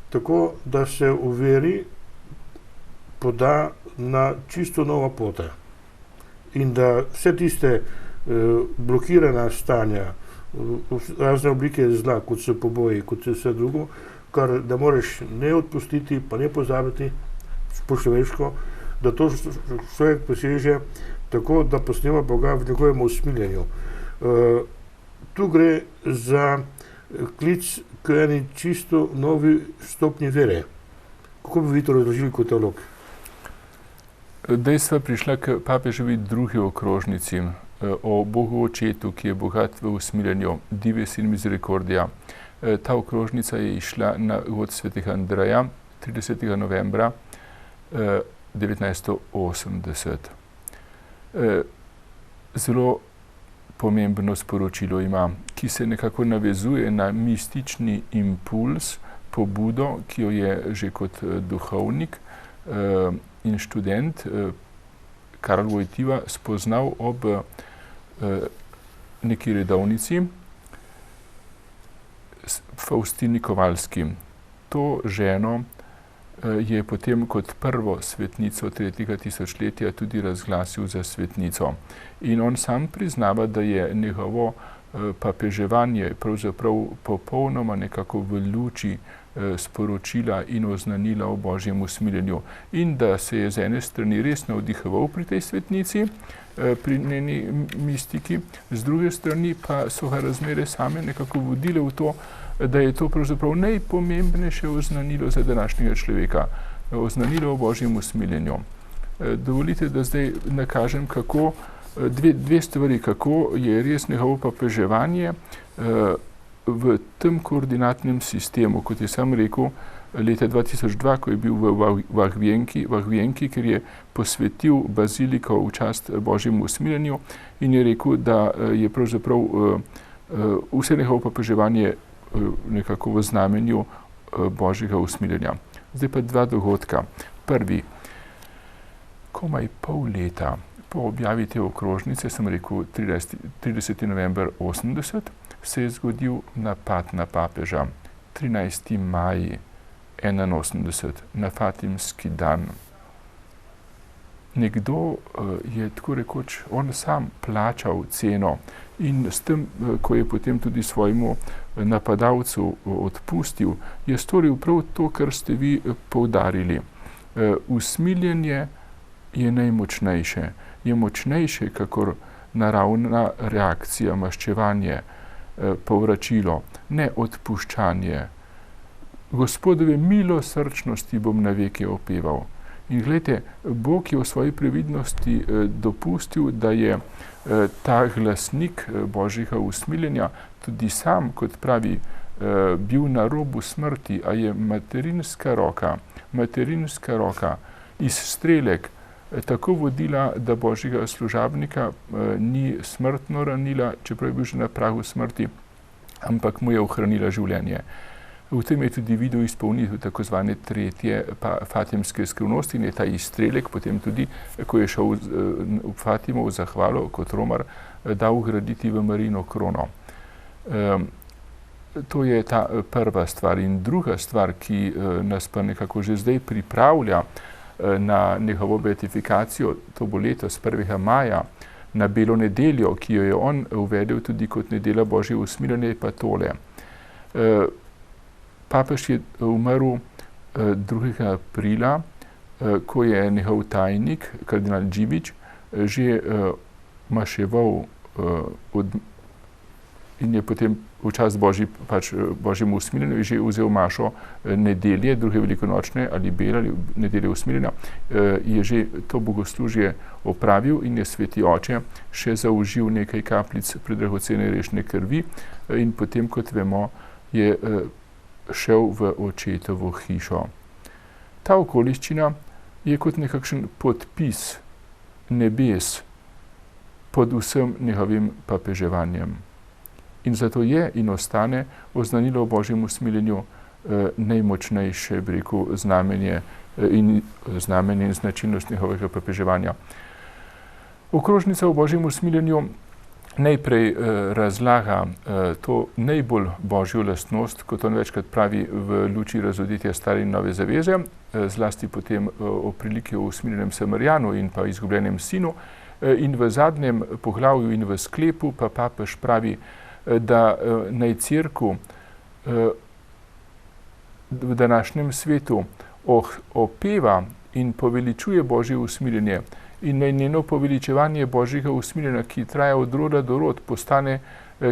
tako, da se v veri poda na čisto nova pota. In da vse tiste blokirana stanja, razne oblike zla, kot so poboji, kot je vse drugo, kar da moraš ne odpustiti, pa ne pozabiti po človeško, da to človek poseže tako, da posnema Boga v njegovem usmiljenju. Tu gre za klic k eni čisto novi stopnji vere. Kako bi vi to razložili kot teolog? Zdaj sva prišla k papeževi drugi okrožnici o Bogu očetu, ki je bogat v usmiljenju, Dives in Misericordia. Ta okrožnica je išla na od svetega Andreja 30. novembra 1980. Zelo pomembno sporočilo ima, ki se nekako navezuje na mistični impuls, pobudo, ki jo je že kot duhovnik in študent Karl Wojtyła spoznal ob neki redovnici Faustini Kowalski. To ženo je potem kot prvo svetnico 3. tisočletja tudi razglasil za svetnico. In on sam priznava, da je njegovo papeževanje pravzaprav popolnoma nekako v luči sporočila in oznanila o Božjem usmiljenju. In da se je z ene strani res navdihoval pri tej svetnici, pri njeni mistiki, z druge strani pa so ga razmere same nekako vodile v to, da je to pravzaprav najpomembnejše oznanilo za današnjega človeka, oznanilo o Božjem usmiljenju. Dovolite, da zdaj nakažem, kako dve stvari, kako je res njegovo papeževanje v tem koordinatnem sistemu, kot je sam rekel, leta 2002, ko je bil v Vahvjenki, ker je posvetil baziliko v čast Božjemu usmiljenju in je rekel, da je pravzaprav vse njegovo papeževanje nekako v znamenju Božjega usmiljenja. Zdaj pa dva dogodka. Prvi, komaj pol leta po objavi te okrožnice, sem rekel 30. november 80, se je zgodil napad na papeža. 13. maj 1981, na Fatimski dan. Nekdo je tako rekoč, on sam plačal ceno in s tem, ko je potem tudi svojemu napadalcu odpustil, je storil prav to, kar ste vi poudarili. Usmiljenje je najmočnejše. Je močnejše, kakor naravna reakcija, maščevanje, povračilo, ne odpuščanje. Gospodove milosrčnosti bom na veke opeval. In gledajte, Bog je v svoji previdnosti dopustil, da je ta glasnik Božjega usmiljenja tudi sam, kot pravi, bil na robu smrti, a je materinska roka, izstrelek, tako vodila, da Božjega služabnika ni smrtno ranila, čeprav je bil že na pragu smrti, ampak mu je ohranila življenje. V tem je tudi videl izpolnitev tako zvane tretje Fatimske skrivnosti in je ta izstrelek potem tudi, ko je šel v Fatimo v zahvalo kot romar, dal graditi v Marijino krono. To je ta prva stvar. In druga stvar, ki nas pa nekako že zdaj pripravlja na njegovo beatifikacijo, to bo letos 1. maja, na Belo nedeljo, ki jo je on uvedel tudi kot nedelja Božje usmiljenje, je pa tole. Papež je umrl 2. aprila, ko je njegov tajnik, kardinal Džibič, že maševal in je potem v čas Božjemu usmiljenju že vzel mašo nedelje, druge velikonočne ali bele ali nedelje usmiljenja, je že to bogoslužje opravil in je sveti oče še zaužil nekaj kapljic predragocene rešne krvi in potem, kot vemo, je šel v očetovo hišo. Ta okoliščina je kot nekakšen podpis nebes pod vsem njegovim papeževanjem. In zato je in ostane oznanilo o Božjem usmiljenju najmočnejše, bi rekel, znamenje in značilnost njegovega papeževanja. Okrožnica o Božjem usmiljenju najprej razlaga to najbolj Božjo lastnost, kot on večkrat pravi, v luči razodetja Stare in Nove zaveze, zlasti potem o priliki o usmiljenem Samarijanu in pa izgubljenem sinu. In v zadnjem poglavju in v sklepu pa papež pravi, da naj cerkev v današnjem svetu opeva in poveličuje Božje usmiljenje in naj njeno poveličevanje Božjega usmiljenja, ki traja od roda do rod, postane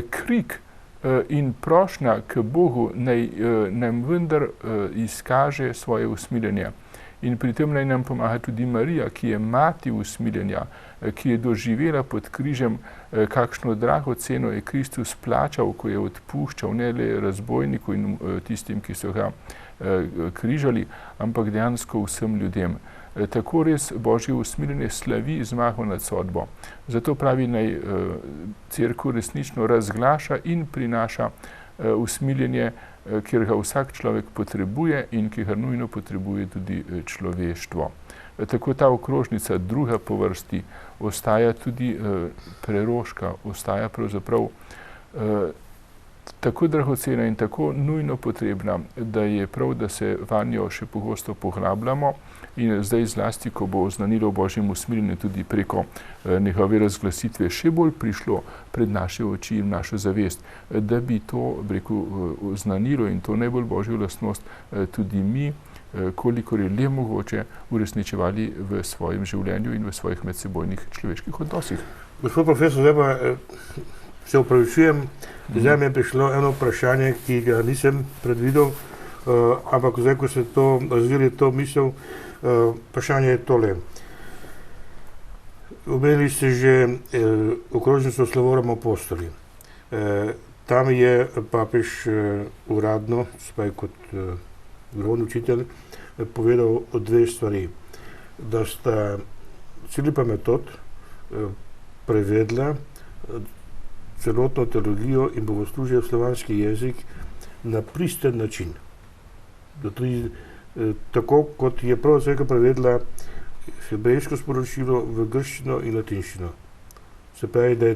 krik in prošnja k Bogu, naj nam vendar izkaže svoje usmiljenje. In pri tem naj nam pomaga tudi Marija, ki je mati usmiljenja, ki je doživela pod križem, kakšno drago ceno je Kristus plačal, ko je odpuščal ne le razbojniku in tistim, ki so ga križali, ampak dejansko vsem ljudem. Tako res Božje usmiljenje slavi zmago nad sodbo. Zato pravi, naj cerkev resnično razglaša in prinaša usmiljenje, kjer ga vsak človek potrebuje in ki ga nujno potrebuje tudi človeštvo. Tako ta okrožnica, druga po vrsti, ostaja tudi preroška, ostaja pravzaprav tako dragocena in tako nujno potrebna, da je prav, da se vanjo še pogosto poglabljamo in zdaj zlasti, ko bo oznanilo o Božjem usmiljenju tudi preko njegove razglasitve, še bolj prišlo pred naše oči in našo zavest, da bi to, rekel, oznanilo in to najbolj Božjo lastnost tudi mi, kolikor je le mogoče, uresničevali v svojem življenju in v svojih medsebojnih človeških odnosih. Gospod profesor, zdaj pa se opravičujem, zdaj mi je prišlo eno vprašanje, ki ga nisem predvidel, ampak zdaj, ko se to razvili to misel, vprašanje je tole. Omenili ste že okrožnico Slavorum Apostoli. Tam je papež uradno, spaj kot glavni učitelj, povedal o dve stvari. Da sta Filipa Metod prevedla celotno teologijo in bogoslužje v slovanski jezik na pristen način. Tako kot je prav vsega prevedla hebrejsko sporočilo v grščino in latinščino. Se pravi, da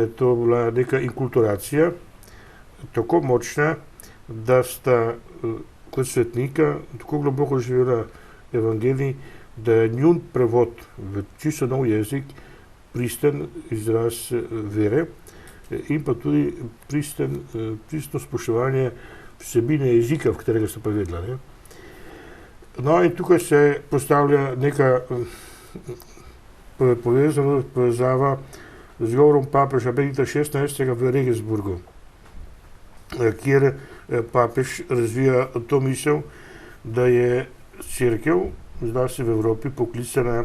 je to bila neka inkulturacija tako močna, da sta kot svetnika tako globoko živela evangelij, da je njun prevod v čisto nov jezik pristen izraz vere in pa tudi pristno spoštovanje vsebine jezika, v katerega so prevedla. Ne? No in tukaj se postavlja neka povezava z govorom papeža Benedikta XVI. V Regensburgu, kjer papež razvija to misel, da je cerkev, zlasti v Evropi, poklicana,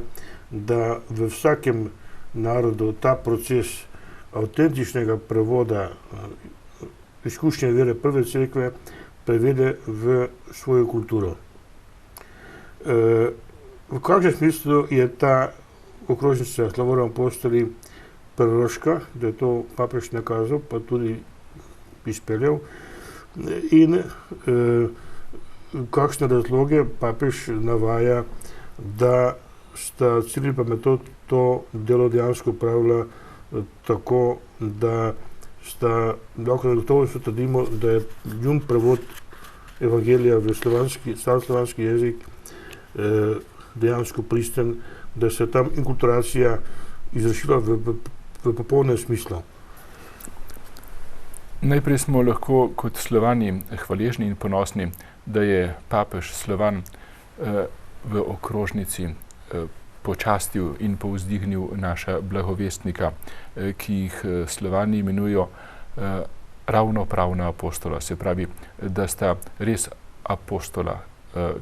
da v vsakem narodu ta proces avtentičnega prevoda izkušnje vere prve cerkve prevede v svojo kulturo. V kakšnem smislu je ta okrožnica Slavorum Apostoli proroška, da je to papež nakazal, pa tudi izpeljal, in kakšne razloge papež navaja, da sta Ciril pa Metod to delo dejansko upravila tako, da lahko gotovo trdimo, da je njun prevod evangelija v staroslovanski jezik dejansko pristen, da se tam inkulturacija izvršila v popolnem smislu. Najprej smo lahko kot Slovani hvaležni in ponosni, da je papež Slovan v okrožnici počastil in povzdignil naša blagovestnika, ki jih Slovani imenujo ravnopravna apostola. Se pravi, da sta res apostola,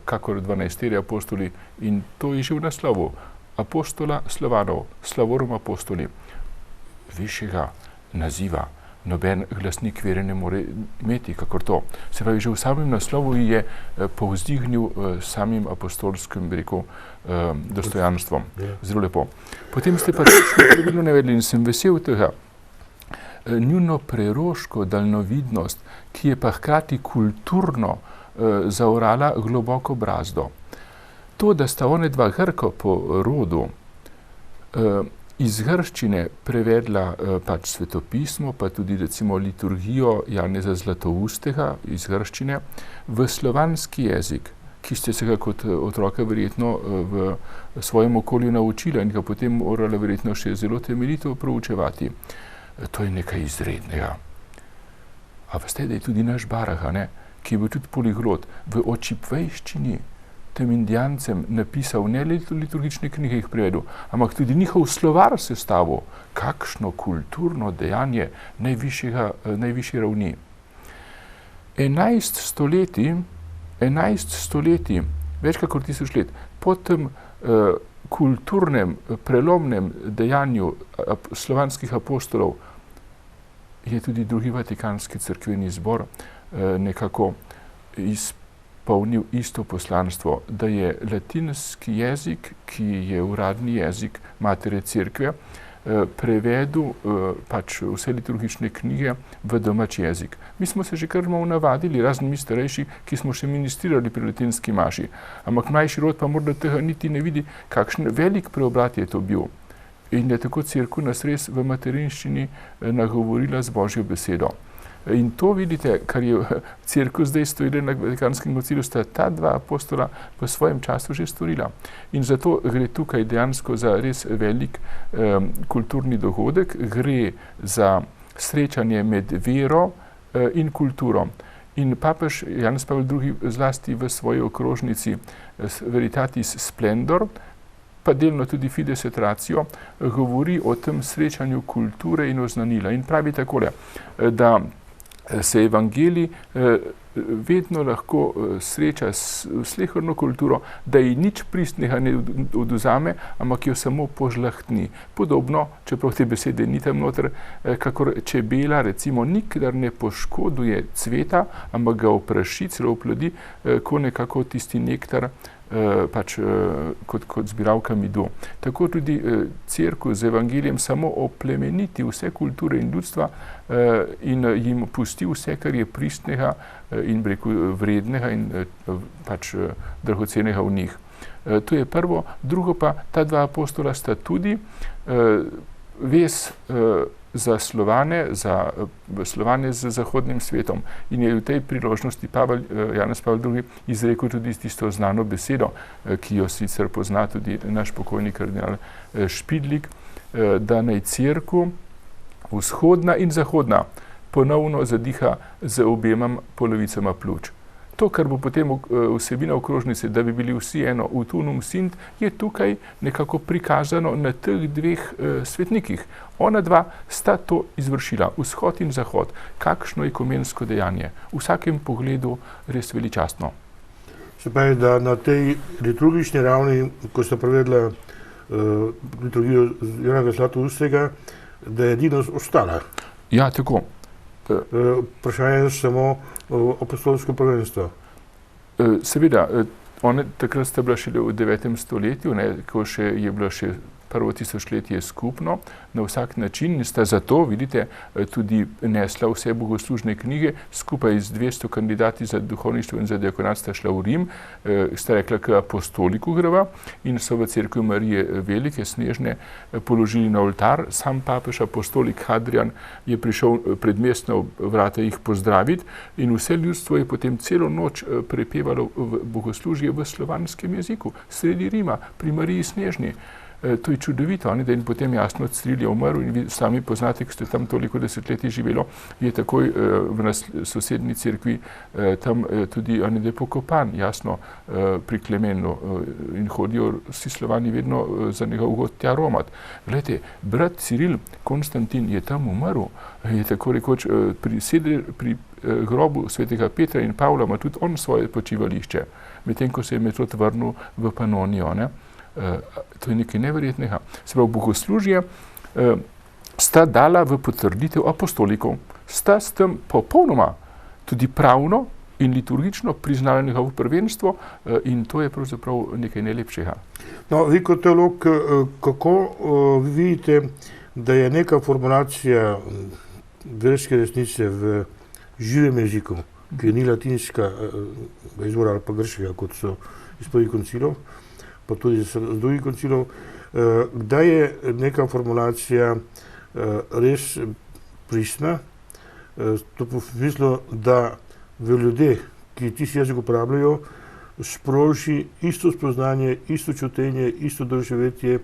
kakor 12 apostoli, in to je že v naslovu. Apostola Slovanov, Slavorum Apostoli. Višjega naziva noben glasnik vere ne more imeti, kakor to. Se pravi, že v samem naslovu je povzdignil samim apostolskim, dostojanstvom. Zelo lepo. Potem ste pa pravilno navedli in sem vesel tega. Njuno preroško daljnovidnost, ki je pa hkrati kulturno zaorala globoko brazdo. To, da sta one dva Grka po rodu iz grščine prevedla pač svetopismo, pa tudi recimo liturgijo Janeza Zlatoustega iz grščine v slovanski jezik, ki ste se ga kot otroka verjetno v svojem okolju naučila in ga potem morala verjetno še zelo temeljito proučevati. To je nekaj izrednega. A veste, da je tudi naš Barah, ki je bil tudi poliglot, v očipvejščini tem Indijancem napisal ne liturgične knjige jih prevedel, ampak tudi njihov slovar sestavil. Kakšno kulturno dejanje najvišje ravni. 11 stoletij, več kakor 1000 let, po tem kulturnem, prelomnem dejanju slovanskih apostolov je tudi drugi Vatikanski cerkveni zbor nekako izpolnil isto poslanstvo, da je latinski jezik, ki je uradni jezik matere cerkve, prevedel pač vse liturgične knjige v domač jezik. Mi smo se že kar malo navadili, razen mi starejši, ki smo še ministrirali pri latinski maši. Ampak mlajši rod pa morda tega niti ne vidi, kakšen velik preobrat je to bil. In je tako cerkev nas res v materinščini nagovorila z Božjo besedo. In to vidite, kar je cerkev zdaj storila na Vatikanskem koncilu, sta ta dva apostola v svojem času že storila. In zato gre tukaj dejansko za res velik kulturni dogodek, gre za srečanje med vero in kulturo. In papež Janez Pavel II zlasti v svoji okrožnici Veritatis Splendor, pa delno tudi Fides et Ratio, govori o tem srečanju kulture in oznanila. In pravi takole, da se evangelij vedno lahko sreča s sleherno kulturo, da ji nič pristnega ne odvzame, ampak jo samo požlahtni. Podobno, čeprav te besede ni tam noter, kakor čebela recimo nikdar ne poškoduje cveta, ampak ga opraši, celo oplodi, ko nekako tisti nektar pač kot zbiralka midu. Tako tudi cerkev z evangelijem samo oplemeniti vse kulture in ljudstva in jim pusti vse, kar je pristnega in vrednega in pač dragocenega v njih. To je prvo. Drugo pa, ta dva apostola sta tudi vez za Slovane, z zahodnim svetom. In je v tej priložnosti Janez Pavel II. Izrekel tudi tisto znano besedo, ki jo sicer pozna tudi naš pokojni kardinal Špidlik, da naj cerkev vzhodna in zahodna ponovno zadiha z obema polovicama pljuč. To, kar bo potem vsebina okrožnice, da bi bili vsi eno ut unum sint, je tukaj nekako prikazano na teh dveh svetnikih. Ona dva sta to izvršila, vzhod in zahod. Kakšno ekumensko dejanje. V vsakem pogledu res veličastno. Se pravi, da na tej liturgični ravni, ko sta prevedla liturgijo Janeza Zlatoustega, da je edinost ostala. Ja, tako. Vprašanje je samo apostolsko prvenstvo. Seveda, takrat sta bila šele v 9. stoletju, ko je bilo še prvo tisočletje skupno, na vsak način sta zato, vidite, tudi nesla vse bogoslužne knjige, skupaj z 200 kandidati za duhovništvo in za diakonat sta šla v Rim, sta rekla k apostoliku greva in so v cerkvi Marije Velike, Snežne, položili na oltar. Sam papež apostolik Hadrian je prišel pred mestna vrata jih pozdraviti in vse ljudstvo je potem celo noč prepevalo bogoslužje v slovanskem jeziku, sredi Rima, pri Mariji Snežni. To je čudovito, da in potem jasno Ciril je umrl in vi sami poznate, ko ste tam toliko desetletij živelo, je takoj v sosednji cerkvi tam tudi pokopan, jasno, pri Klemenu in hodijo vsi Slovani vedno za njegov god tja romat. Glejte, brat Ciril Konstantin je tam umrl, je tako rekoč pri grobu svetega Petra in Pavla, ima tudi on svoje počivališče, medtem ko se je Metod vrnil v Panonijo, to je nekaj neverjetnega. Se pravi, bogoslužje sta dala v potrditev apostolikov, sta s tem popolnoma tudi pravno in liturgično priznala njegovo prvenstvo in to je pravzaprav nekaj najlepšega. No, vi kot teolog, kako vidite, da je neka formulacija verske resnice v živem jeziku, ki ni latinska izvora ali pa grškega, kot so izpovedi koncilov, pa tudi z drugih koncilov, kdaj je neka formulacija res pristna, to po smislu, da v ljudeh, ki tisti jezik uporabljajo, sproži isto spoznanje, isto čutenje, isto doživetje,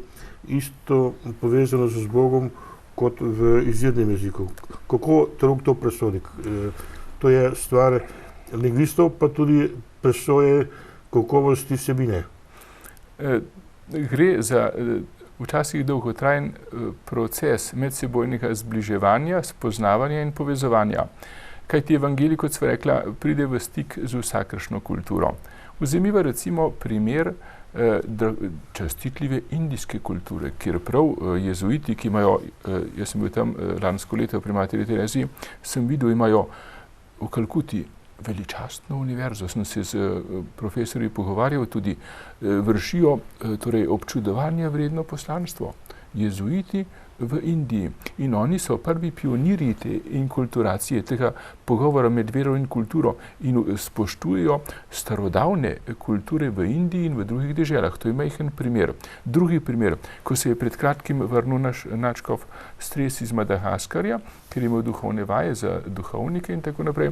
isto povezano z Bogom, kot v izvirnem jeziku. Kako teolog to presodi? To je stvar lingvistov, pa tudi presoje kakovosti vsebine. Gre za včasih dolgotrajen proces medsebojnega zbliževanja, spoznavanja in povezovanja. Kajti evangelij, kot sva rekla, pride v stik z vsakršno kulturo. Vzemiva recimo primer častitljive indijske kulture, kjer prav jezuiti, ki imajo, jaz sem bil tam lansko leto pri Materi Tereziji, sem videl, imajo v Kalkuti veličastno univerzo, sem se z profesorji pogovarjal, tudi vršijo torej občudovanja vredno poslanstvo. Jezuiti v Indiji in oni so prvi pionirji te inkulturacije, tega pogovora med vero in kulturo in spoštujejo starodavne kulture v Indiji in v drugih deželah. To je majhen primer. Drugi primer, ko se je pred kratkim vrnil naš nadškof Stres iz Madagaskarja, ker je imel duhovne vaje za duhovnike in tako naprej,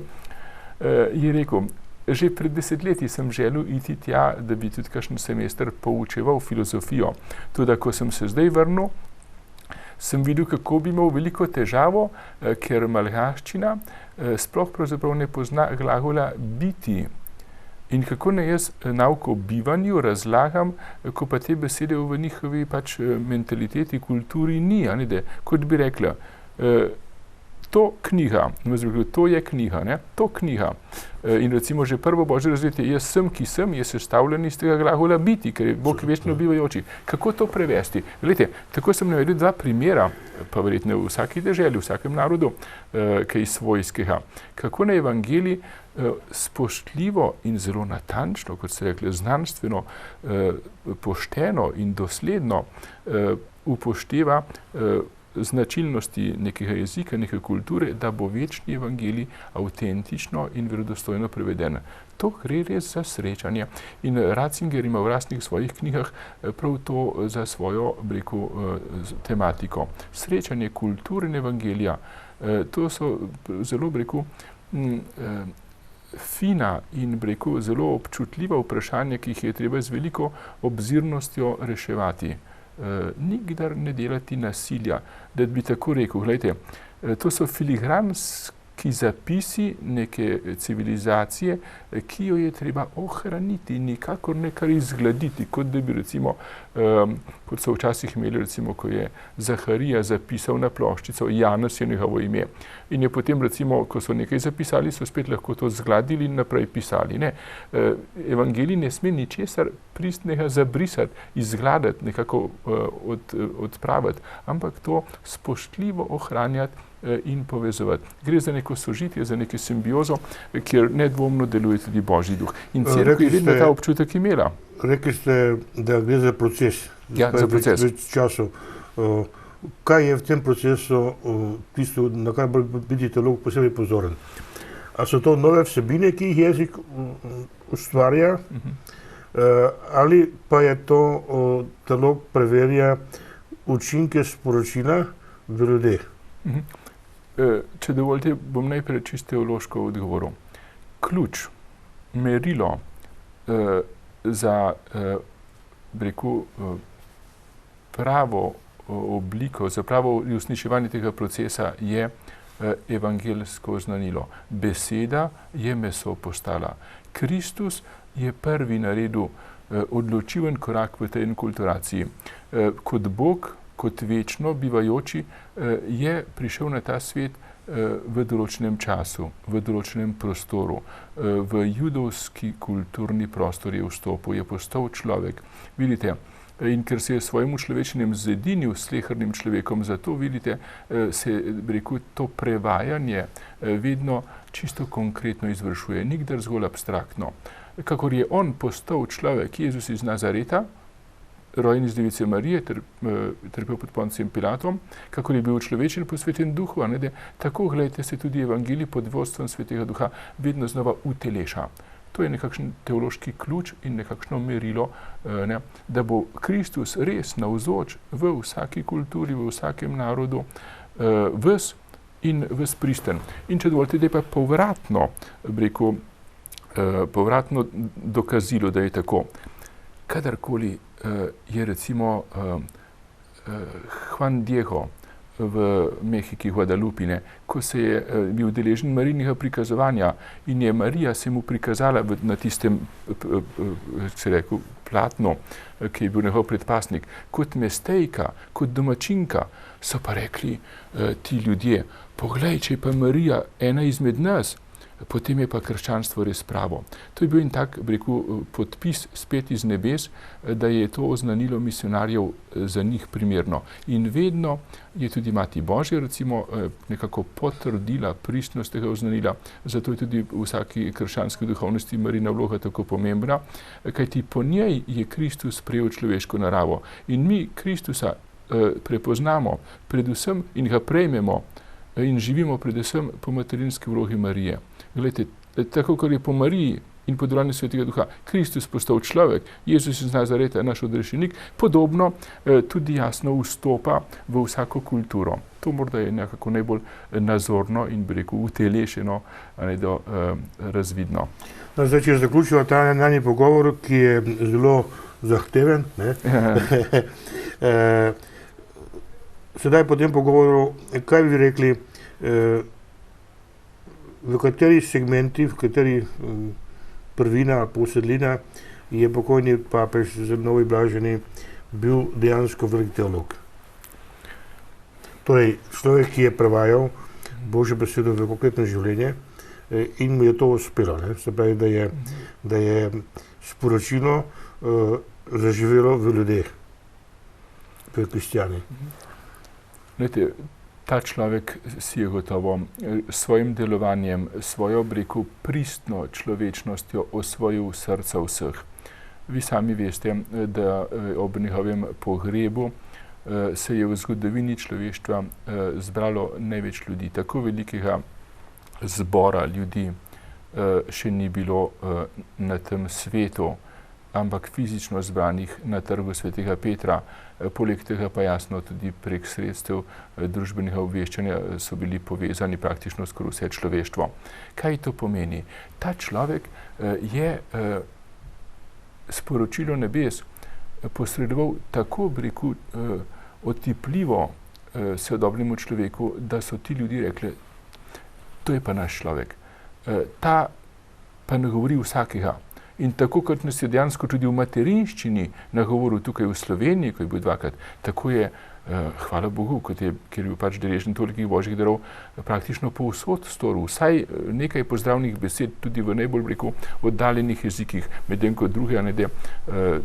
je rekel, že pred desetletji sem želel iti tja, da bi tudi kakšen semester poučeval filozofijo. Tudi, ko sem se zdaj vrnil, sem videl, kako bi imel veliko težavo, ker malgaščina sploh pravzaprav ne pozna glagola biti. In kako naj jaz nauk o bivanju razlagam, ko pa te besede v njihovi mentaliteti, kulturi ni, kot bi rekla, to knjiga, to je knjiga, to knjiga. In recimo že prvo božje razredje, jaz sem, ki sem, je sestavljen iz tega glagola biti, ker je Bog večno bivajoči. Kako to prevesti? Glejte, tako sem navedel dva primera, pa verjetno v vsaki deželi, v vsakem narodu, kaj svojskega. Kako na evangelij spoštljivo in zelo natančno, kot ste rekli, znanstveno, pošteno in dosledno upošteva značilnosti nekega jezika, neke kulture, da bo večni evangelij avtentično in verodostojno preveden. To gre res za srečanje. In Ratzinger ima v lastnih svojih knjigah prav to za svojo, tematiko. Srečanje kulture in evangelija, to so zelo, fina in zelo občutljiva vprašanja, ki jih je treba z veliko obzirnostjo reševati. Nikdar ne delati nasilja, da bi tako rekel. Glejte, to so filigranski zapisi neke civilizacije, ki jo je treba ohraniti, nikakor ne kar izgladiti, kot da bi recimo, kot so včasih imeli recimo, ko je Zaharija zapisal na ploščico, Janez je njegovo ime. In je potem recimo, ko so nekaj zapisali, so spet lahko to zgladili in naprej pisali. Ne. Evangelij ne sme ničesar pristnega zabrisati, izgladati, nekako odpraviti, ampak to spoštljivo ohranjati in povezovati. Gre za neko sožitje, za neko simbiozo, kjer nedvomno deluje tudi Božji duh. In cerkev je vedno ta občutek imela. Rekli ste, da gre za proces. Ja, za proces. Več časov. Kaj je v tem procesu tisto, na kar mora biti teolog posebej pozoren? A so to nove vsebine, ki jih jezik ustvarja, ali pa je to teolog preverja učinke sporočila v ljudeh? Če dovolite, bom najprej čisto teološko odgovoril. Ključ, merilo za pravo obliko, za pravo uresničevanje tega procesa je evangeljsko oznanilo. Beseda je meso postala. Kristus je prvi naredil odločiven korak v tej enkulturaciji. Kot Bog, kot večno bivajoči, je prišel na ta svet v določenem času, v določenem prostoru. V judovski kulturni prostor je vstopil, je postal človek. Vidite, in ker se je svojemu človečenjem zedinil s slehernim človekom, zato vidite, se to prevajanje vedno čisto konkretno izvršuje, nikdar zgolj abstraktno. Kakor je on postal človek, Jezus iz Nazareta, rojen iz Device Marije, trpel pod Poncijem Pilatom, kakor je bil človečen posveten duhu, tako, gledajte, se tudi evangelij pod vodstvom Svetega Duha vedno znova uteleša. To je nekakšen teološki ključ in nekakšno merilo, da bo Kristus res navzoč v vsaki kulturi, v vsakem narodu, ves in ves pristen. In če dovolite, da je pa povratno dokazilo, da je tako. Kadarkoli je recimo Juan Diego v Mehiki, Guadalupine, ko se je bil deležen Marijinega prikazovanja in je Marija se mu prikazala na tistem platnu, ki je bil njegov predpasnik, kot mestejka, kot domačinka, so pa rekli ti ljudje, poglej, če je pa Marija ena izmed nas, potem je pa krščanstvo res pravo. To je bil in tak, podpis spet iz nebes, da je to oznanilo misionarjev za njih primerno. In vedno je tudi Mati Božja recimo nekako potrdila pristnost tega oznanila, zato je tudi v vsaki krščanski duhovnosti Marijina vloga tako pomembna, kajti po njej je Kristus prejel človeško naravo. In mi Kristusa prepoznamo predvsem in ga prejmemo in živimo predvsem po materinski vlogi Marije. Glejte, tako kot je po Mariji in po delovanju Svetega Duha Kristus postal človek, Jezus iz Nazareta je naš odrešenik, podobno tudi jasno vstopa v vsako kulturo. To morda je nekako najbolj nazorno in utelešeno, razvidno. Zdaj, če zaključimo ta najni pogovor, ki je zelo zahteven, sedaj po tem pogovoru, kaj bi rekli, v kateri segmenti, v kateri prvina, posedlina je pokojni papež Zenobi Blaženi bil dejansko velik teolog. Torej, človek, ki je prevajal Božjo besedo v konkretno življenje in mu je to uspelo. Se pravi, da je sporočilo zaživelo v ljudeh, v kristjani. Glejte, ta človek si je gotovo s svojim delovanjem, svojo pristno človečnostjo osvojil srca vseh. Vi sami veste, da ob njegovem pogrebu se je v zgodovini človeštva zbralo največ ljudi. Tako velikega zbora ljudi še ni bilo na tem svetu, ampak fizično zbranih na trgu svetega Petra. Poleg tega pa jasno tudi prek sredstev družbenega obveščanja so bili povezani praktično skoraj vse človeštvo. Kaj to pomeni? Ta človek je sporočilo nebes posredoval tako otipljivo sodobnemu človeku, da so ti ljudje rekli, to je pa naš človek. Ta pa ne govori vsakega. In tako, kot nas je dejansko tudi v materinščini nagovoril tukaj v Sloveniji, ko je bil dvakrat, tako je, hvala Bogu, ker je bil pač deležen tolikih božjih darov, praktično povsod storil. Vsaj nekaj pozdravnih besed tudi v najbolj oddaljenih jezikih, medtem ko druge,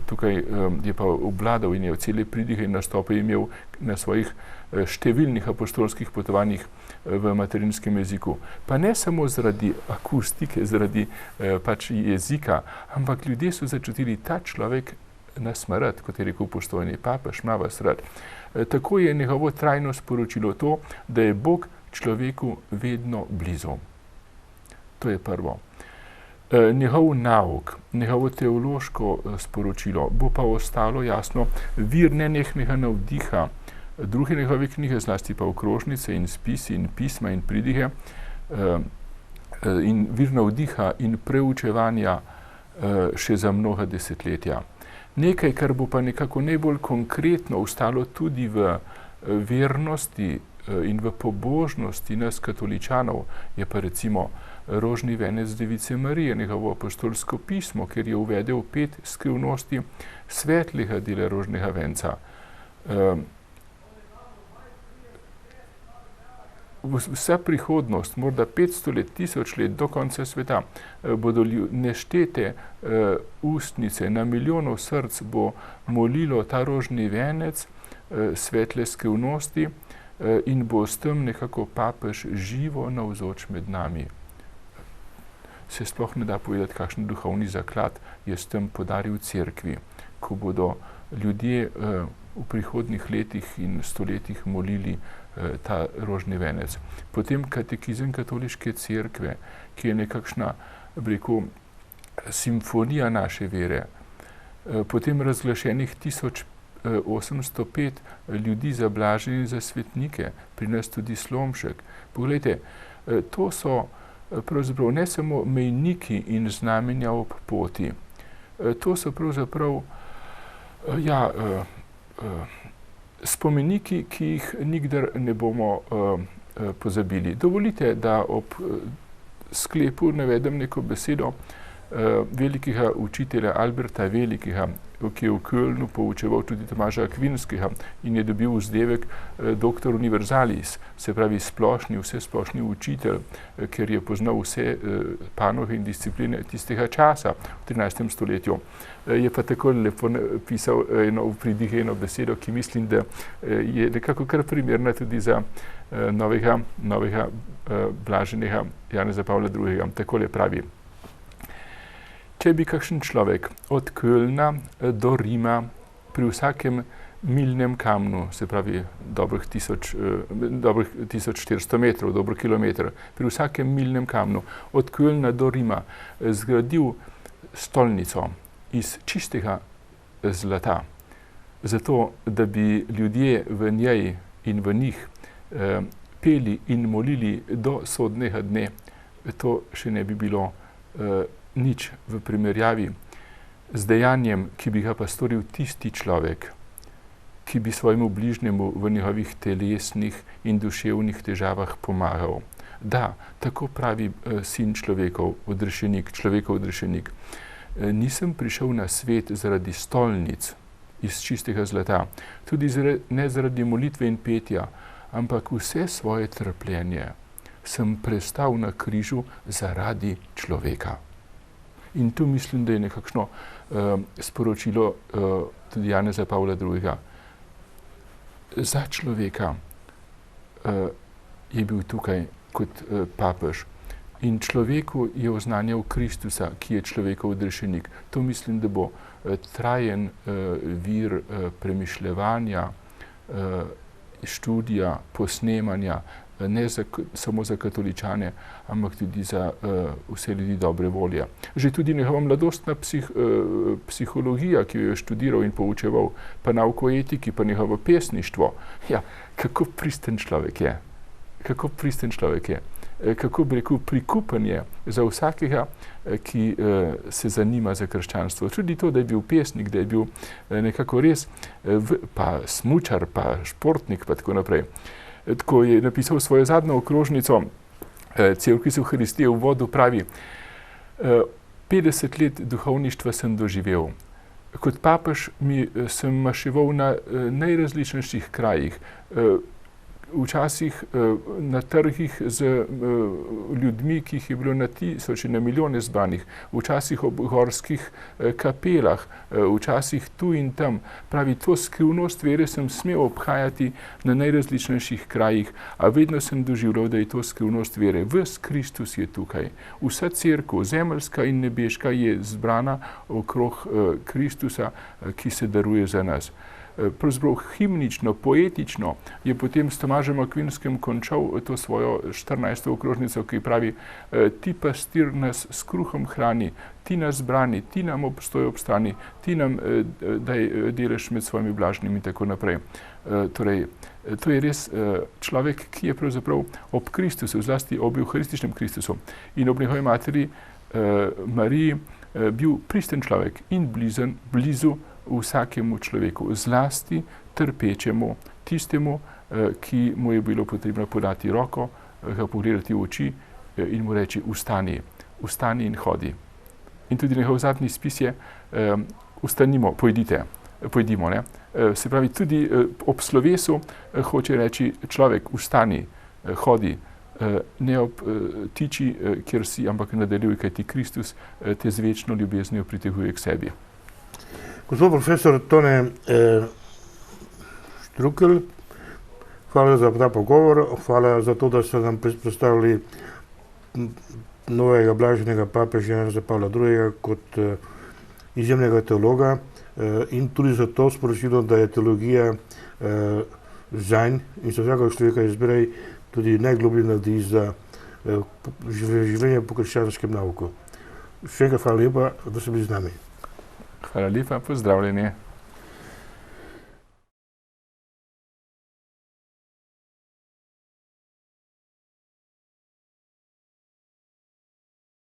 tukaj je pa obvladal in je v cele pridige in nastope imel na svojih številnih apostolskih potovanjih v materinskem jeziku. Pa ne samo zaradi akustike, zaradi pač jezika, ampak ljudje so začutili, ta človek nas ima rad, kot je rekel postojni papež, ima vas rad. Tako je njegovo trajno sporočilo to, da je Bog človeku vedno blizu. To je prvo. Njegov nauk, njegovo teološko sporočilo bo pa ostalo jasno vir nenehnega navdiha. Druge njegove knjige, zlasti pa okrožnice in spisi in pisma in pridige in vir navdiha in preučevanja še za mnoga desetletja. Nekaj, kar bo pa nekako najbolj konkretno ostalo tudi v vernosti in v pobožnosti nas katoličanov, je pa recimo rožni venec Device Marije, njegovo apostolsko pismo, ker je uvedel 5 skrivnosti svetlega dela rožnega venca. Vsa prihodnost, morda 500 let, 1000 let do konca sveta, bodo neštete ustnice, na milijonov src bo molilo ta rožni venec svetle skrivnosti in bo s tem nekako papež živo navzoč med nami. Se sploh ne da povedati, kakšen duhovni zaklad je s tem podaril cerkvi, ko bodo ljudje v prihodnih letih in stoletjih molili ta rožni venec. Potem katekizem katoliške cerkve, ki je nekakšna, simfonija naše vere. Potem razglašenih 1805 ljudi za blaženje in za svetnike, pri nas tudi Slomšek. Poglejte, to so pravzaprav ne samo mejniki in znamenja ob poti. To so pravzaprav spomeniki, ki jih nikdar ne bomo pozabili. Dovolite, da ob sklepu navedem neko besedo velikega učitelja Alberta Velikega, ki je v Kölnu poučeval tudi Tomaža Akvinskega in je dobil vzdevek doktor universalis, se pravi vsesplošni učitelj, ker je poznal vse panoge in discipline tistega časa v 13. stoletju. Je pa tako lepo pisal v pridige eno besedo, ki mislim, da je nekako kar primerna tudi za novega blaženega Janeza Pavla II. Takole pravi: če bi kakšen človek od Kölna do Rima pri vsakem milnem kamnu, se pravi dobrih 1400 metrov, dobro kilometer, pri vsakem milnem kamnu od Kölna do Rima zgradil stolnico iz čistega zlata, zato da bi ljudje v njej in v njih peli in molili do sodnega dne, to še ne bi bilo nič v primerjavi z dejanjem, ki bi ga pa storil tisti človek, ki bi svojemu bližnjemu v njegovih telesnih in duševnih težavah pomagal. Da, tako pravi sin človekov odrešenik. Nisem prišel na svet zaradi stolnic iz čistega zlata, tudi ne zaradi molitve in petja, ampak vse svoje trpljenje sem prestal na križu zaradi človeka. In tu mislim, da je nekakšno sporočilo tudi Janeza Pavla II. Za človeka je bil tukaj kot papež in človeku je oznanjal Kristusa, ki je človekov odrešenik. To mislim, da bo trajen vir premišljevanja študija, posnemanja, ne samo za katoličane, ampak tudi za vse ljudi dobre volje. Že tudi njegova mladostna psihologija, ki jo je študiral in poučeval, pa nauko etiki, pa njegovo pesništvo. Ja, kako pristen človek je. Kako pristen človek je. Kako bi rekel, prikupen je za vsakega, ki se zanima za krščanstvo. Tudi to, da je bil pesnik, da je bil nekako res, pa smučar, pa športnik, pa tako naprej. Tako je napisal svojo zadnjo okrožnico, Cerkvis Euharistije v uvodu pravi: 50 let duhovništva sem doživel. Kot papež sem maševal na najrazličnejših krajih, včasih na trgih z ljudmi, ki jih je bilo na tisoče, na milijone zbranih, včasih ob gorskih kapelah, včasih tu in tam. Pravi, to skrivnost vere sem smel obhajati na najrazličnejših krajih, a vedno sem doživljal, da je to skrivnost vere. Ves Kristus je tukaj. Vsa cerkev, zemeljska in nebeška, je zbrana okrog Kristusa, ki se daruje za nas. Pravzaprav himnično, poetično je potem s Tomažem Akvinskim končal to svojo 14. okrožnico, ki pravi: ti pastir nas s kruhom hrani, ti nas brani, ti nam obstoj obstani, ti nam daj delež med svojimi blažnimi in tako naprej. Torej, to je res človek, ki je pravzaprav ob Kristusu, zlasti ob euharističnem Kristusu in ob njegovi materi Mariji bil pristen človek in blizu vsakemu človeku, zlasti trpečemu, tistemu, ki mu je bilo potrebno podati roko, ga pogledati v oči in mu reči: vstani, vstani in hodi. In tudi njegov zadnji spis je: vstanimo, pojdimo. Ne? Se pravi, tudi ob slovesu hoče reči človek: vstani, hodi, ne ob tiči, kjer si, ampak nadaljuj, kajti Kristus te z večno ljubeznijo priteguje k sebi. Gospod profesor Tone Štrukelj, hvala za ta pogovor, hvala za to, da ste nam predstavili novega blaženega papeža Janeza Pavla II. Kot izjemnega teologa in tudi za to sporočilo, da je teologija zanj in za vsakega človeka izbire tudi najgloblji navdih za življenje po krščanskem nauku. Še enkrat hvala lepa, da ste bili z nami. Hvala lepa, pozdravljeni.